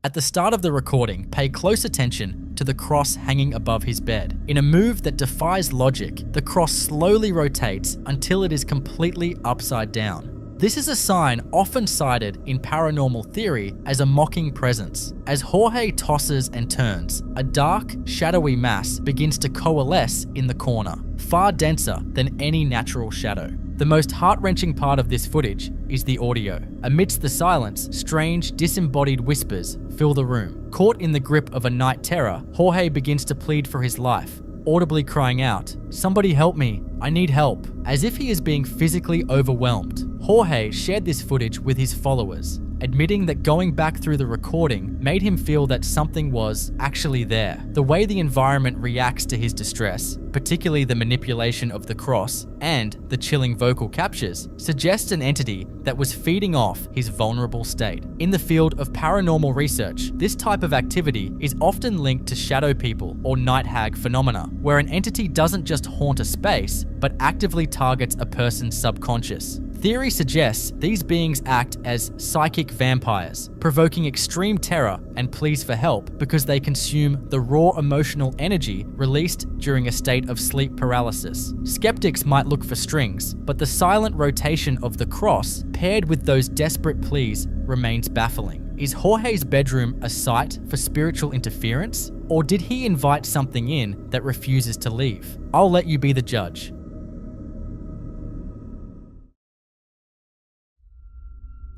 At the start of the recording, pay close attention to the cross hanging above his bed. In a move that defies logic, the cross slowly rotates until it is completely upside down. This is a sign often cited in paranormal theory as a mocking presence. As Jorge tosses and turns, a dark, shadowy mass begins to coalesce in the corner, far denser than any natural shadow. The most heart-wrenching part of this footage is the audio. Amidst the silence, strange, disembodied whispers fill the room. Caught in the grip of a night terror, Jorge begins to plead for his life, audibly crying out, "Somebody help me, I need help," as if he is being physically overwhelmed. Jorge shared this footage with his followers, admitting that going back through the recording made him feel that something was actually there. The way the environment reacts to his distress, particularly the manipulation of the cross and the chilling vocal captures, suggests an entity that was feeding off his vulnerable state. In the field of paranormal research, this type of activity is often linked to shadow people or night hag phenomena, where an entity doesn't just haunt a space, but actively targets a person's subconscious. Theory suggests these beings act as psychic vampires, provoking extreme terror and pleas for help because they consume the raw emotional energy released during a state of sleep paralysis. Skeptics might look for strings, but the silent rotation of the cross, paired with those desperate pleas, remains baffling. Is Jorge's bedroom a site for spiritual interference, or did he invite something in that refuses to leave? I'll let you be the judge.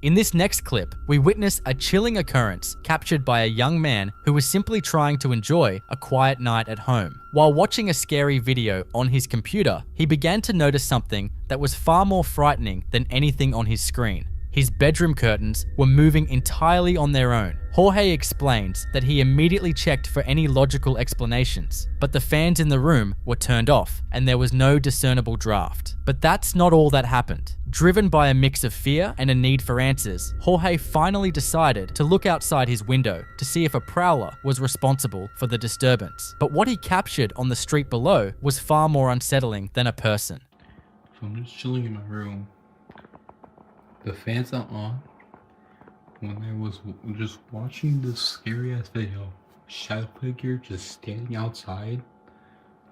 In this next clip, we witness a chilling occurrence captured by a young man who was simply trying to enjoy a quiet night at home. While watching a scary video on his computer, he began to notice something that was far more frightening than anything on his screen. His bedroom curtains were moving entirely on their own. Jorge explains that he immediately checked for any logical explanations, but the fans in the room were turned off and there was no discernible draft. But that's not all that happened. Driven by a mix of fear and a need for answers, Jorge finally decided to look outside his window to see if a prowler was responsible for the disturbance. But what he captured on the street below was far more unsettling than a person. So I'm just chilling in my room. The fans are on. When I was just watching this scary ass video, shadow figure just standing outside,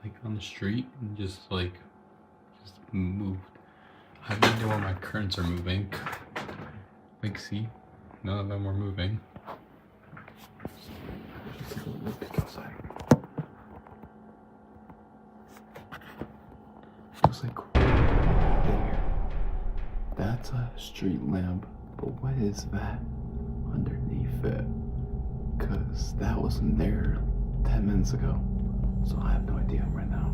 like on the street, and just moved. I have no idea where my curtains are moving. Like, see, none of them were moving. Let's go look outside. Looks like there. That's a street lamp, but what is that underneath it? Cause that wasn't there 10 minutes ago, so I have no idea right now.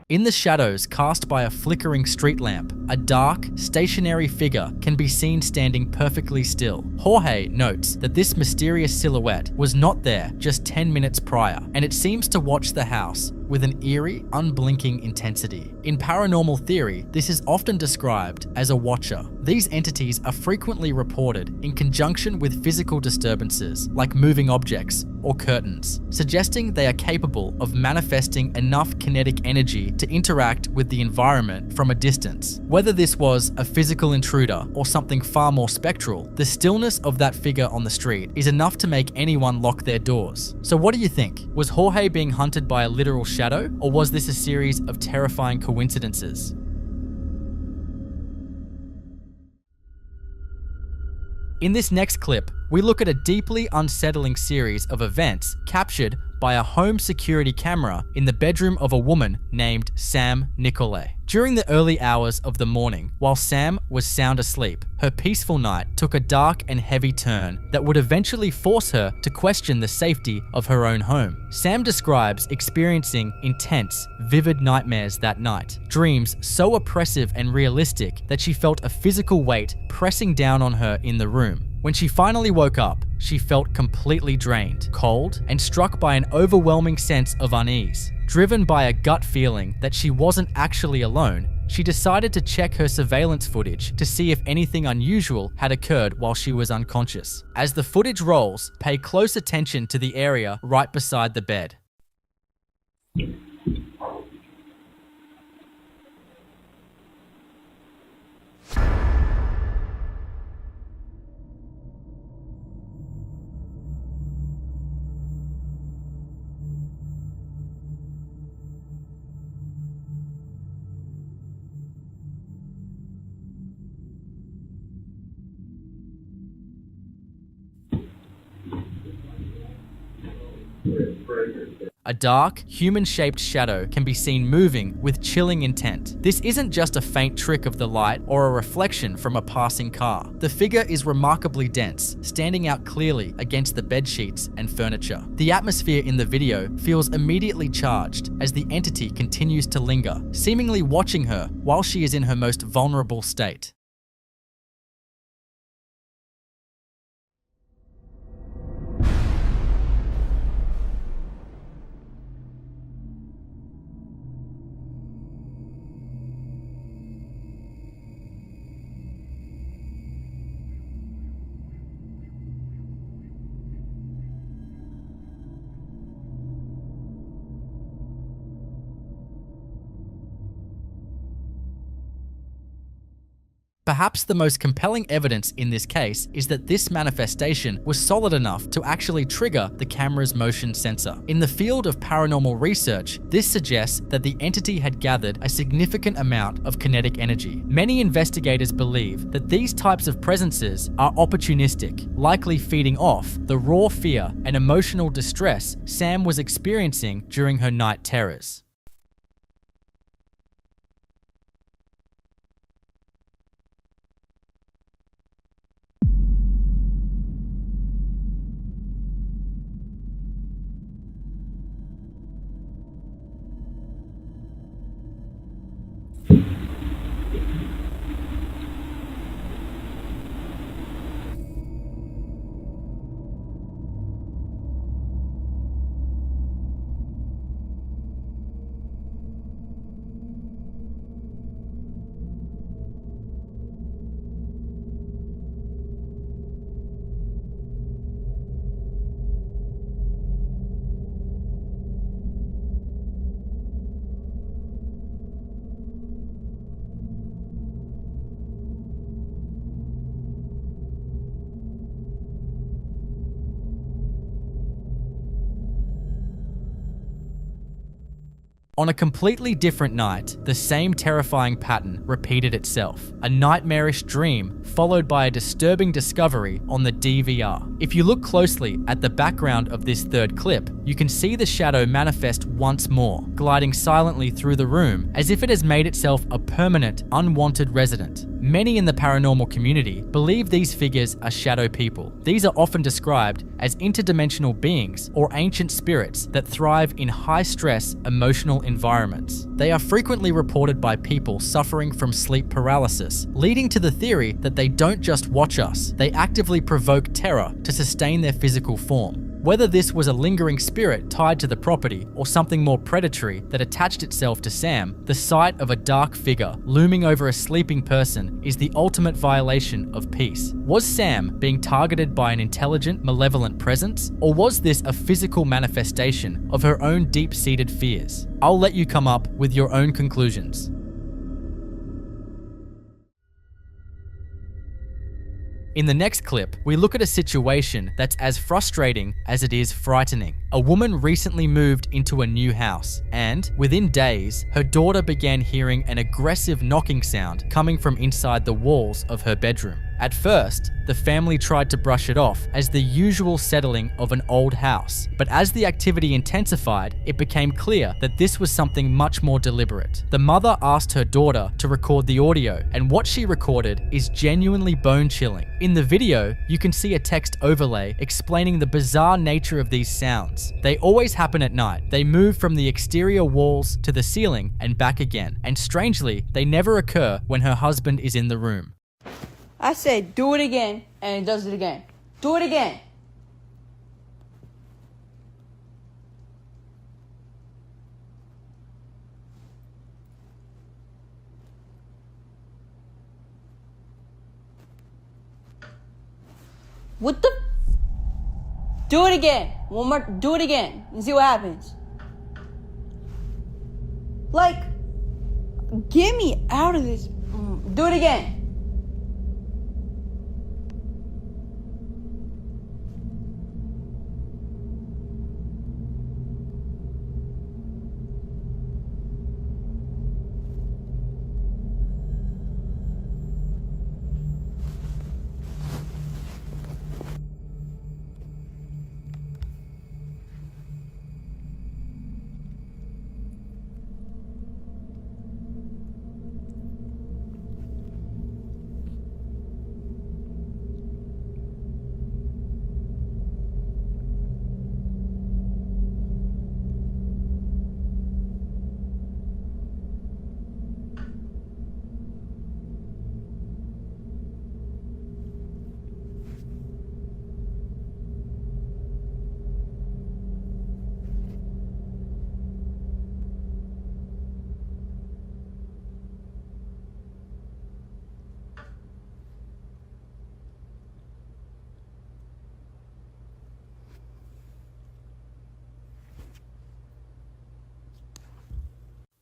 In the shadows cast by a flickering street lamp, a dark, stationary figure can be seen standing perfectly still. Jorge notes that this mysterious silhouette was not there just 10 minutes prior, and it seems to watch the house with an eerie, unblinking intensity. In paranormal theory, this is often described as a watcher. These entities are frequently reported in conjunction with physical disturbances like moving objects or curtains, suggesting they are capable of manifesting enough kinetic energy to interact with the environment from a distance. Whether this was a physical intruder or something far more spectral, the stillness of that figure on the street is enough to make anyone lock their doors. So what do you think? Was Jorge being hunted by a literal shadow, or was this a series of terrifying coincidences? In this next clip, we look at a deeply unsettling series of events captured by a home security camera in the bedroom of a woman named Sam Nicolay. During the early hours of the morning, while Sam was sound asleep, her peaceful night took a dark and heavy turn that would eventually force her to question the safety of her own home. Sam describes experiencing intense, vivid nightmares that night, dreams so oppressive and realistic that she felt a physical weight pressing down on her in the room. When she finally woke up, she felt completely drained, cold, and struck by an overwhelming sense of unease. Driven by a gut feeling that she wasn't actually alone, she decided to check her surveillance footage to see if anything unusual had occurred while she was unconscious. As the footage rolls, pay close attention to the area right beside the bed. A dark, human-shaped shadow can be seen moving with chilling intent. This isn't just a faint trick of the light or a reflection from a passing car. The figure is remarkably dense, standing out clearly against the bedsheets and furniture. The atmosphere in the video feels immediately charged as the entity continues to linger, seemingly watching her while she is in her most vulnerable state. Perhaps the most compelling evidence in this case is that this manifestation was solid enough to actually trigger the camera's motion sensor. In the field of paranormal research, this suggests that the entity had gathered a significant amount of kinetic energy. Many investigators believe that these types of presences are opportunistic, likely feeding off the raw fear and emotional distress Sam was experiencing during her night terrors. On a completely different night, the same terrifying pattern repeated itself. A nightmarish dream followed by a disturbing discovery on the DVR. If you look closely at the background of this third clip, you can see the shadow manifest once more, gliding silently through the room as if it has made itself a permanent, unwanted resident. Many in the paranormal community believe these figures are shadow people. These are often described as interdimensional beings or ancient spirits that thrive in high-stress, emotional environments. They are frequently reported by people suffering from sleep paralysis, leading to the theory that they don't just watch us, they actively provoke terror to sustain their physical form. Whether this was a lingering spirit tied to the property or something more predatory that attached itself to Sam, the sight of a dark figure looming over a sleeping person is the ultimate violation of peace. Was Sam being targeted by an intelligent, malevolent presence, or was this a physical manifestation of her own deep-seated fears? I'll let you come up with your own conclusions. In the next clip, we look at a situation that's as frustrating as it is frightening. A woman recently moved into a new house, and within days, her daughter began hearing an aggressive knocking sound coming from inside the walls of her bedroom. At first, the family tried to brush it off as the usual settling of an old house, but as the activity intensified, it became clear that this was something much more deliberate. The mother asked her daughter to record the audio, and what she recorded is genuinely bone-chilling. In the video, you can see a text overlay explaining the bizarre nature of these sounds. They always happen at night. They move from the exterior walls to the ceiling and back again, and strangely, they never occur when her husband is in the room. I said, do it again, and it does it again. Do it again. What the? Do it again. One more. Do it again and see what happens. Like, get me out of this. Do it again.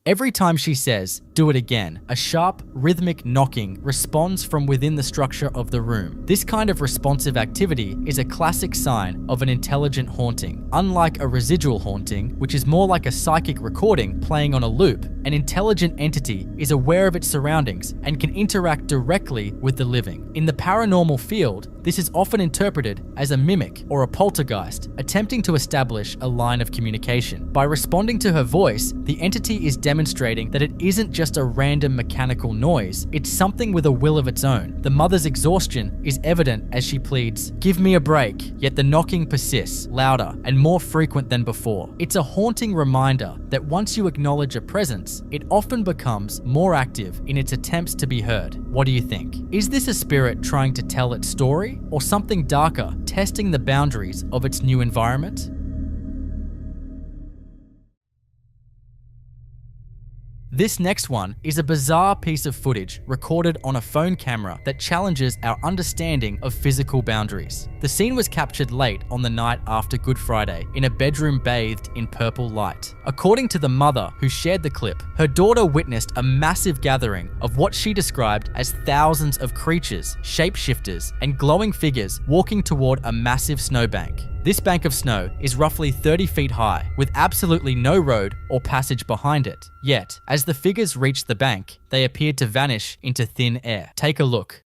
Every time she says, "Do it again," a sharp, rhythmic knocking responds from within the structure of the room. This kind of responsive activity is a classic sign of an intelligent haunting. Unlike a residual haunting, which is more like a psychic recording playing on a loop, an intelligent entity is aware of its surroundings and can interact directly with the living. In the paranormal field, this is often interpreted as a mimic or a poltergeist, attempting to establish a line of communication. By responding to her voice, the entity is demonstrating that it isn't just a random mechanical noise, it's something with a will of its own. The mother's exhaustion is evident as she pleads, "Give me a break," yet the knocking persists, louder and more frequent than before. It's a haunting reminder that once you acknowledge a presence, it often becomes more active in its attempts to be heard. What do you think? Is this a spirit trying to tell its story, or something darker, testing the boundaries of its new environment? This next one is a bizarre piece of footage recorded on a phone camera that challenges our understanding of physical boundaries. The scene was captured late on the night after Good Friday in a bedroom bathed in purple light. According to the mother who shared the clip, her daughter witnessed a massive gathering of what she described as thousands of creatures, shapeshifters, and glowing figures walking toward a massive snowbank. This bank of snow is roughly 30 feet high, with absolutely no road or passage behind it. Yet, as the figures reached the bank, they appeared to vanish into thin air. Take a look.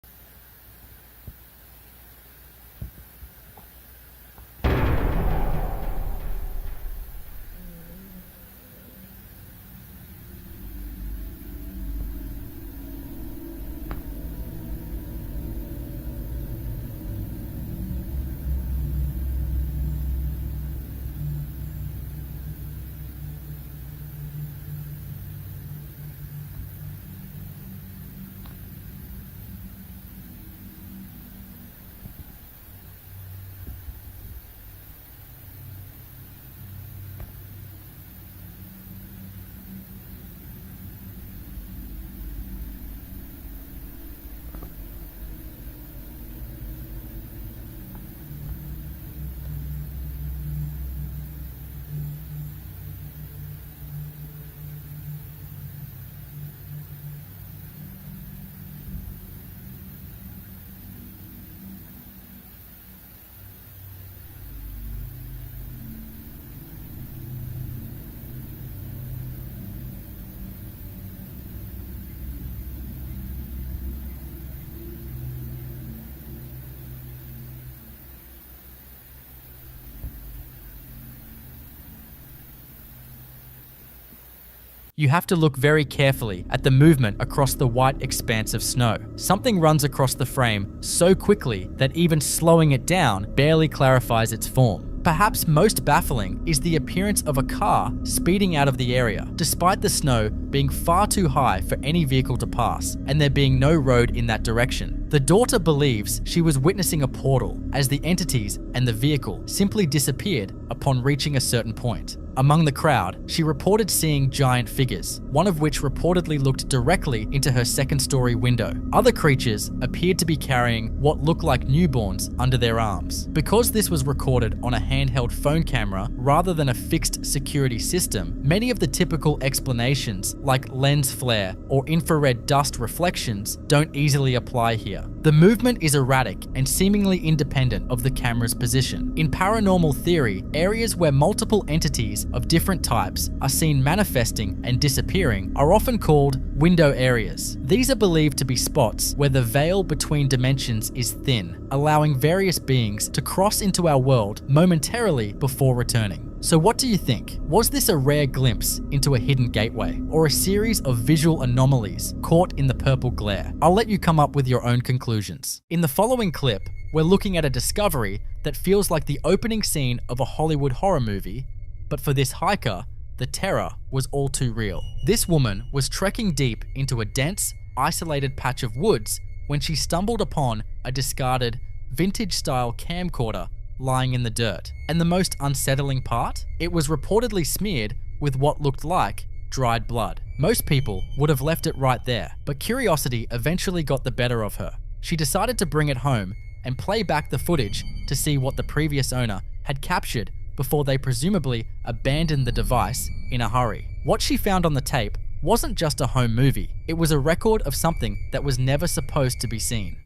You have to look very carefully at the movement across the white expanse of snow. Something runs across the frame so quickly that even slowing it down barely clarifies its form. Perhaps most baffling is the appearance of a car speeding out of the area, despite the snow being far too high for any vehicle to pass and there being no road in that direction. The daughter believes she was witnessing a portal as the entities and the vehicle simply disappeared upon reaching a certain point. Among the crowd, she reported seeing giant figures, one of which reportedly looked directly into her second-story window. Other creatures appeared to be carrying what looked like newborns under their arms. Because this was recorded on a handheld phone camera rather than a fixed security system, many of the typical explanations like lens flare or infrared dust reflections don't easily apply here. The movement is erratic and seemingly independent of the camera's position. In paranormal theory, areas where multiple entities of different types are seen manifesting and disappearing are often called window areas. These are believed to be spots where the veil between dimensions is thin, allowing various beings to cross into our world momentarily before returning. So what do you think? Was this a rare glimpse into a hidden gateway, or a series of visual anomalies caught in the purple glare? I'll let you come up with your own conclusions. In the following clip, we're looking at a discovery that feels like the opening scene of a Hollywood horror movie, but for this hiker, the terror was all too real. This woman was trekking deep into a dense, isolated patch of woods when she stumbled upon a discarded, vintage-style camcorder lying in the dirt. And the most unsettling part? It was reportedly smeared with what looked like dried blood. Most people would have left it right there, but curiosity eventually got the better of her. She decided to bring it home and play back the footage to see what the previous owner had captured before they presumably abandoned the device in a hurry. What she found on the tape wasn't just a home movie, it was a record of something that was never supposed to be seen.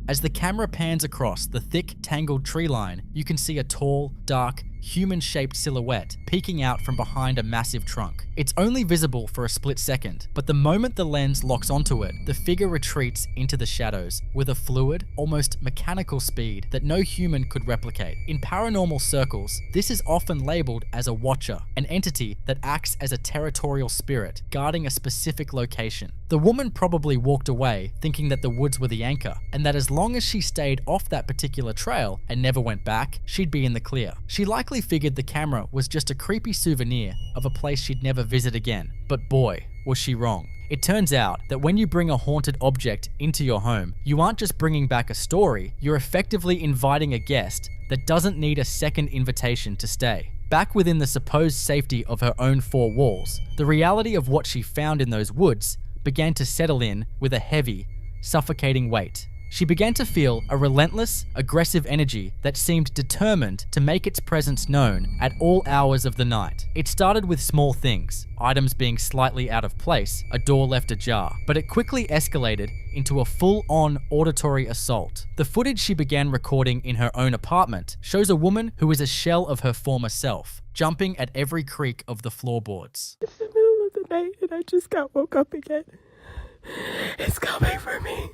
As the camera pans across the thick, tangled tree line, you can see a tall, dark, human-shaped silhouette peeking out from behind a massive trunk. It's only visible for a split second, but the moment the lens locks onto it, the figure retreats into the shadows with a fluid, almost mechanical speed that no human could replicate. In paranormal circles, this is often labeled as a watcher, an entity that acts as a territorial spirit, guarding a specific location. The woman probably walked away thinking that the woods were the anchor, and that as long as she stayed off that particular trail and never went back, she'd be in the clear. She likely figured the camera was just a creepy souvenir of a place she'd never visit again. But boy, was she wrong. It turns out that when you bring a haunted object into your home, you aren't just bringing back a story, you're effectively inviting a guest that doesn't need a second invitation to stay. Back within the supposed safety of her own four walls, the reality of what she found in those woods began to settle in with a heavy, suffocating weight. She began to feel a relentless, aggressive energy that seemed determined to make its presence known at all hours of the night. It started with small things, items being slightly out of place, a door left ajar, but it quickly escalated into a full-on auditory assault. The footage she began recording in her own apartment shows a woman who is a shell of her former self, jumping at every creak of the floorboards. It's the middle of the night and I just got woke up again. It's coming for me.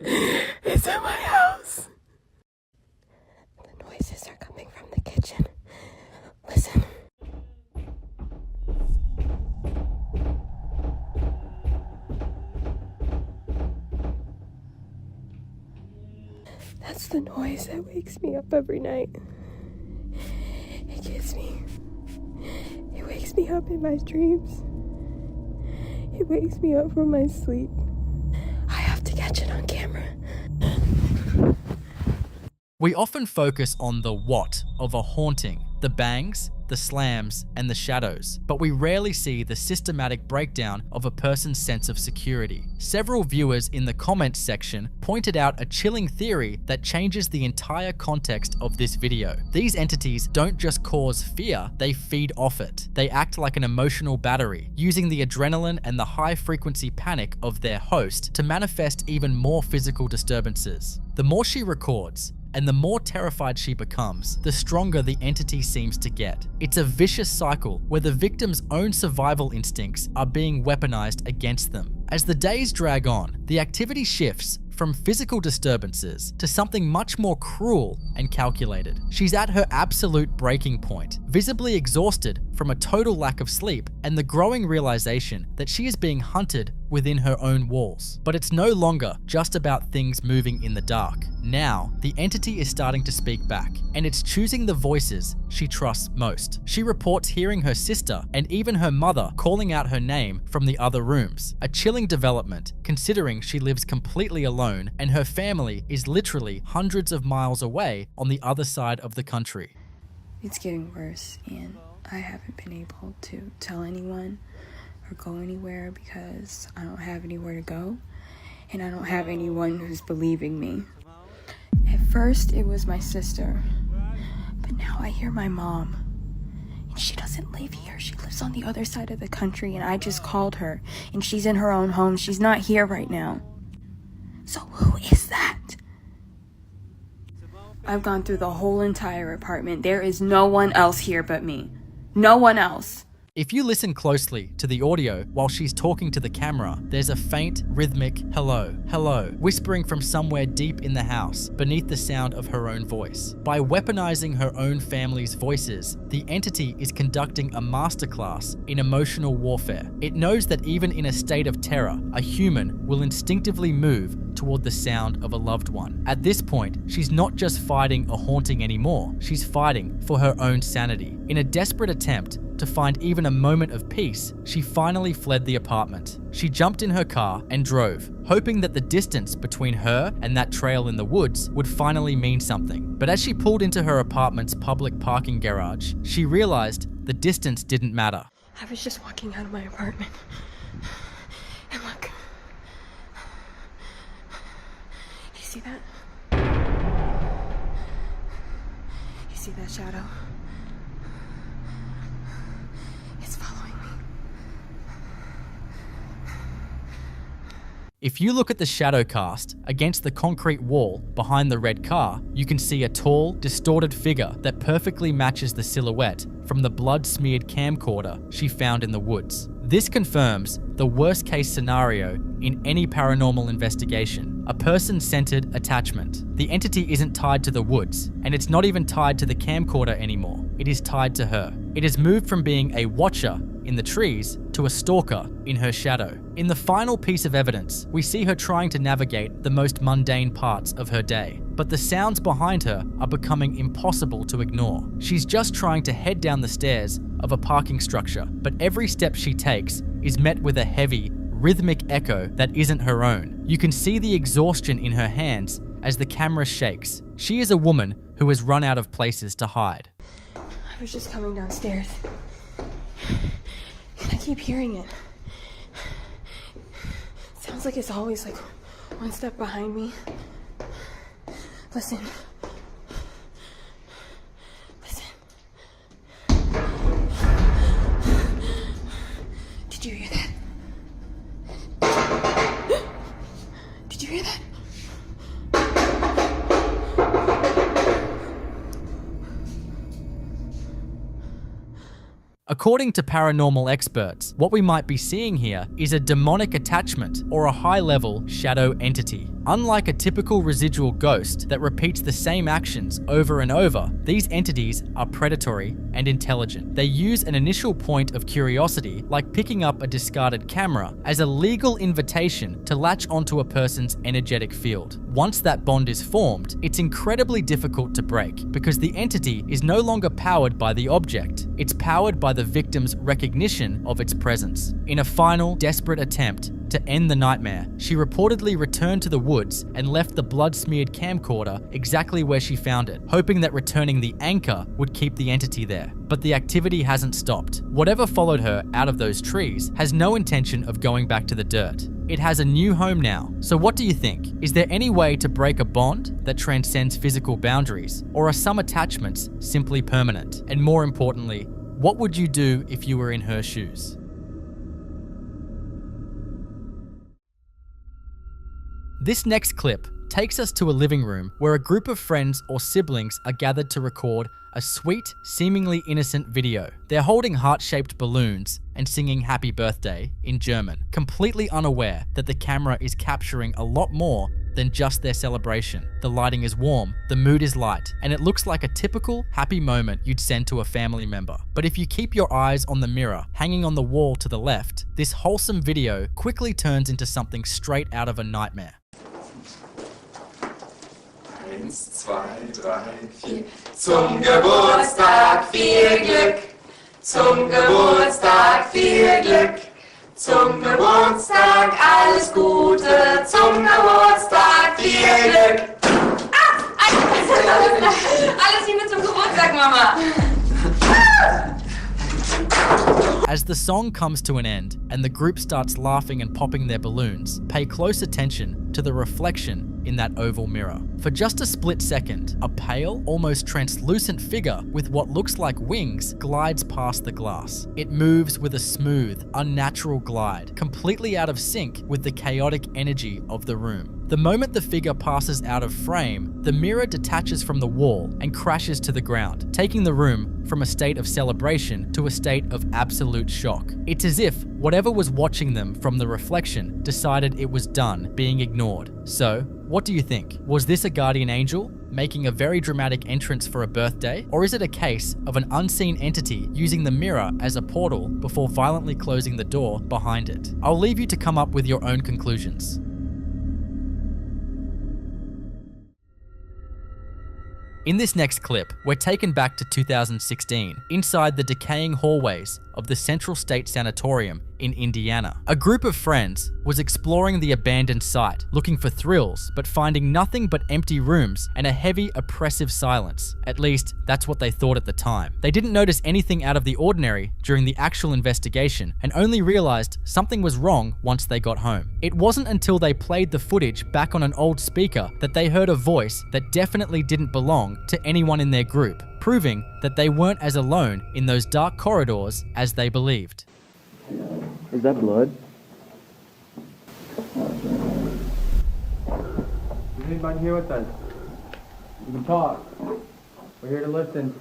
It's in my house. The noises are coming from the kitchen. Listen. That's the noise that wakes me up every night. It gets me. It wakes me up in my dreams. It wakes me up from my sleep. I have to catch it on camera. We often focus on the what of a haunting, the bangs, the slams, and the shadows, but we rarely see the systematic breakdown of a person's sense of security. Several viewers in the comments section pointed out a chilling theory that changes the entire context of this video. These entities don't just cause fear, they feed off it. They act like an emotional battery, using the adrenaline and the high-frequency panic of their host to manifest even more physical disturbances. The more she records, and the more terrified she becomes, the stronger the entity seems to get. It's a vicious cycle where the victim's own survival instincts are being weaponized against them. As the days drag on, the activity shifts from physical disturbances to something much more cruel and calculated. She's at her absolute breaking point, visibly exhausted from a total lack of sleep and the growing realization that she is being hunted within her own walls. But it's no longer just about things moving in the dark. Now, the entity is starting to speak back, and it's choosing the voices she trusts most. She reports hearing her sister and even her mother calling out her name from the other rooms. A chilling development, considering she lives completely alone and her family is literally hundreds of miles away on the other side of the country. It's getting worse, and I haven't been able to tell anyone or go anywhere because I don't have anywhere to go, and I don't have anyone who's believing me. At first, it was my sister, but now I hear my mom. And she doesn't live here. She lives on the other side of the country, and I just called her, and she's in her own home. She's not here right now. So who is that? I've gone through the whole entire apartment. There is no one else here but me. No one else. If you listen closely to the audio while she's talking to the camera, there's a faint, rhythmic hello, hello, whispering from somewhere deep in the house beneath the sound of her own voice. By weaponizing her own family's voices, the entity is conducting a masterclass in emotional warfare. It knows that even in a state of terror, a human will instinctively move toward the sound of a loved one. At this point, she's not just fighting a haunting anymore, she's fighting for her own sanity. In a desperate attempt to find even a moment of peace, she finally fled the apartment. She jumped in her car and drove, hoping that the distance between her and that trail in the woods would finally mean something. But as she pulled into her apartment's public parking garage, she realized the distance didn't matter. I was just walking out of my apartment, and look. You see that? You see that shadow? It's following me. If you look at the shadow cast against the concrete wall behind the red car, you can see a tall, distorted figure that perfectly matches the silhouette from the blood-smeared camcorder she found in the woods. This confirms the worst-case scenario in any paranormal investigation, a person-centered attachment. The entity isn't tied to the woods, and it's not even tied to the camcorder anymore. It is tied to her. It has moved from being a watcher in the trees to a stalker in her shadow. In the final piece of evidence, we see her trying to navigate the most mundane parts of her day, but the sounds behind her are becoming impossible to ignore. She's just trying to head down the stairs of a parking structure, but every step she takes is met with a heavy, rhythmic echo that isn't her own. You can see the exhaustion in her hands as the camera shakes. She is a woman who has run out of places to hide. I was just coming downstairs, and I keep hearing it. Sounds like it's always like one step behind me. Listen. Listen. Did you hear that? Did you hear that? According to paranormal experts, what we might be seeing here is a demonic attachment or a high-level shadow entity. Unlike a typical residual ghost that repeats the same actions over and over, these entities are predatory and intelligent. They use an initial point of curiosity, like picking up a discarded camera, as a legal invitation to latch onto a person's energetic field. Once that bond is formed, it's incredibly difficult to break because the entity is no longer powered by the object. It's powered by the victim's recognition of its presence. In a final, desperate attempt to end the nightmare, she reportedly returned to the woods and left the blood-smeared camcorder exactly where she found it, hoping that returning the anchor would keep the entity there. But the activity hasn't stopped. Whatever followed her out of those trees has no intention of going back to the dirt. It has a new home now. So what do you think? Is there any way to break a bond that transcends physical boundaries? Or are some attachments simply permanent? And more importantly, what would you do if you were in her shoes? This next clip takes us to a living room where a group of friends or siblings are gathered to record a sweet, seemingly innocent video. They're holding heart-shaped balloons and singing happy birthday in German, completely unaware that the camera is capturing a lot more than just their celebration. The lighting is warm, the mood is light, and it looks like a typical happy moment you'd send to a family member. But if you keep your eyes on the mirror hanging on the wall to the left, this wholesome video quickly turns into something straight out of a nightmare. 1, 2, 3, 4. Zum Geburtstag viel Glück. Zum Geburtstag viel Glück. Zum Geburtstag alles Gute. Zum Geburtstag viel Glück. Alles Liebe zum Geburtstag, Mama. As the song comes to an end and the group starts laughing and popping their balloons, pay close attention to the reflection in that oval mirror. For just a split second, a pale, almost translucent figure with what looks like wings glides past the glass. It moves with a smooth, unnatural glide, completely out of sync with the chaotic energy of the room. The moment the figure passes out of frame, the mirror detaches from the wall and crashes to the ground, taking the room from a state of celebration to a state of absolute shock. It's as if whatever was watching them from the reflection decided it was done being ignored. So, what do you think? Was this a guardian angel making a very dramatic entrance for a birthday? Or is it a case of an unseen entity using the mirror as a portal before violently closing the door behind it? I'll leave you to come up with your own conclusions. In this next clip, we're taken back to 2016, inside the decaying hallways of the Central State Sanatorium in Indiana. A group of friends was exploring the abandoned site, looking for thrills, but finding nothing but empty rooms and a heavy, oppressive silence. At least, that's what they thought at the time. They didn't notice anything out of the ordinary during the actual investigation and only realized something was wrong once they got home. It wasn't until they played the footage back on an old speaker that they heard a voice that definitely didn't belong to anyone in their group, proving that they weren't as alone in those dark corridors as they believed. Is that blood? Is anybody here with us? You can talk. We're here to listen.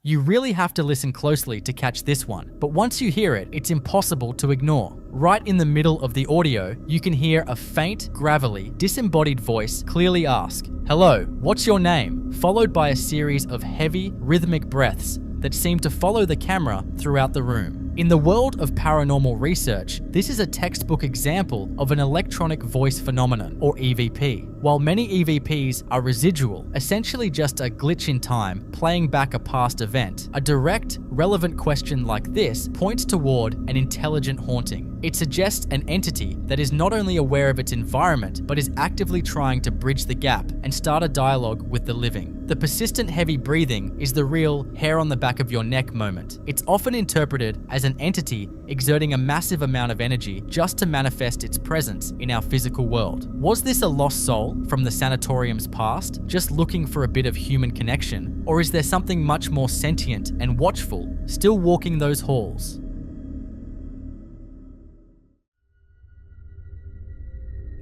You really have to listen closely to catch this one, but once you hear it, it's impossible to ignore. Right in the middle of the audio, you can hear a faint, gravelly, disembodied voice clearly ask, "Hello, what's your name?" followed by a series of heavy, rhythmic breaths that seem to follow the camera throughout the room. In the world of paranormal research, this is a textbook example of an electronic voice phenomenon, or EVP. While many EVPs are residual, essentially just a glitch in time playing back a past event, a direct, relevant question like this points toward an intelligent haunting. It suggests an entity that is not only aware of its environment, but is actively trying to bridge the gap and start a dialogue with the living. The persistent heavy breathing is the real hair on the back of your neck moment. It's often interpreted as an entity exerting a massive amount of energy just to manifest its presence in our physical world. Was this a lost soul from the sanatorium's past, just looking for a bit of human connection? Or is there something much more sentient and watchful still walking those halls?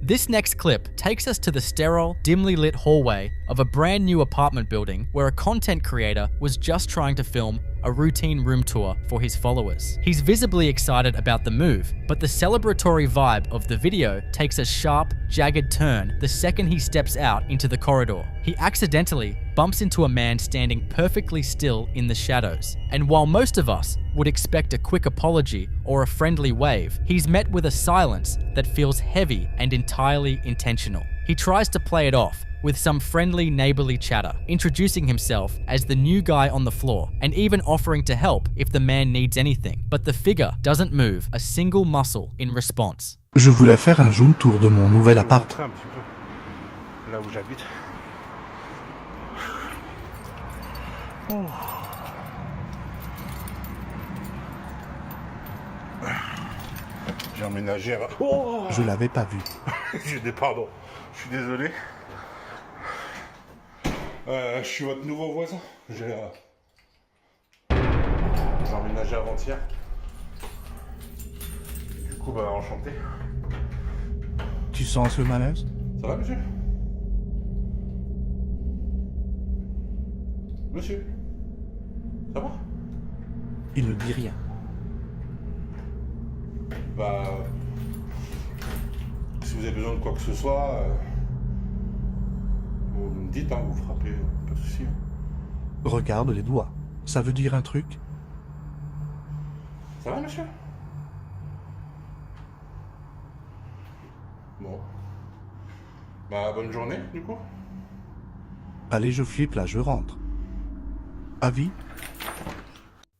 This next clip takes us to the sterile, dimly lit hallway of a brand new apartment building where a content creator was just trying to film a routine room tour for his followers. He's visibly excited about the move, but the celebratory vibe of the video takes a sharp, jagged turn the second he steps out into the corridor. He accidentally bumps into a man standing perfectly still in the shadows. And while most of us would expect a quick apology or a friendly wave, he's met with a silence that feels heavy and entirely intentional. He tries to play it off with some friendly neighborly chatter, introducing himself as the new guy on the floor and even offering to help if the man needs anything. But the figure doesn't move a single muscle in response. Je voulais faire un zoom tour de mon nouvel appart. Là où j'habite. J'ai emménagé à... Oh, je l'avais pas vu. Pardon, je suis désolé. Je suis votre nouveau voisin. J'ai emménagé avant-hier. Du coup, bah, enchanté. Tu sens ce malaise? Ça va, monsieur? Monsieur? Ça va? Il ne dit rien. Bah... Si vous avez besoin de quoi que ce soit, Vous me dites, hein, vous frappez, pas de souci. Regarde les doigts. Ça veut dire un truc? Ça va, monsieur? Bon. Bah, bonne journée, du coup. Allez, je flippe là, je rentre. Avis?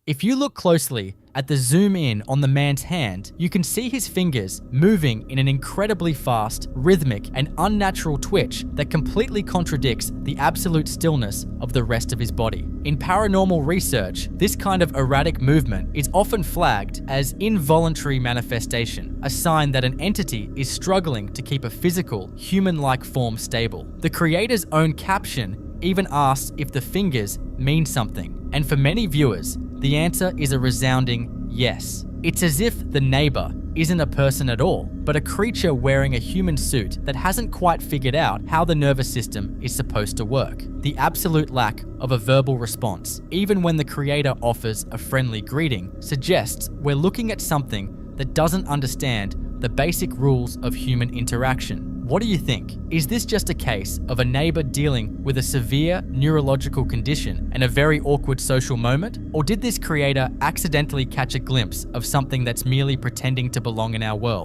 If you look closely at the zoom in on the man's hand, you can see his fingers moving in an incredibly fast, rhythmic, and unnatural twitch that completely contradicts the absolute stillness of the rest of his body. In paranormal research, this kind of erratic movement is often flagged as involuntary manifestation, a sign that an entity is struggling to keep a physical, human-like form stable. The creator's own caption even asks if the fingers mean something, and for many viewers, the answer is a resounding yes. It's as if the neighbor isn't a person at all, but a creature wearing a human suit that hasn't quite figured out how the nervous system is supposed to work. The absolute lack of a verbal response, even when the creator offers a friendly greeting, suggests we're looking at something that doesn't understand the basic rules of human interaction. What do you think? Is this just a case of a neighbor dealing with a severe neurological condition and a very awkward social moment? Or did this creator accidentally catch a glimpse of something that's merely pretending to belong in our world?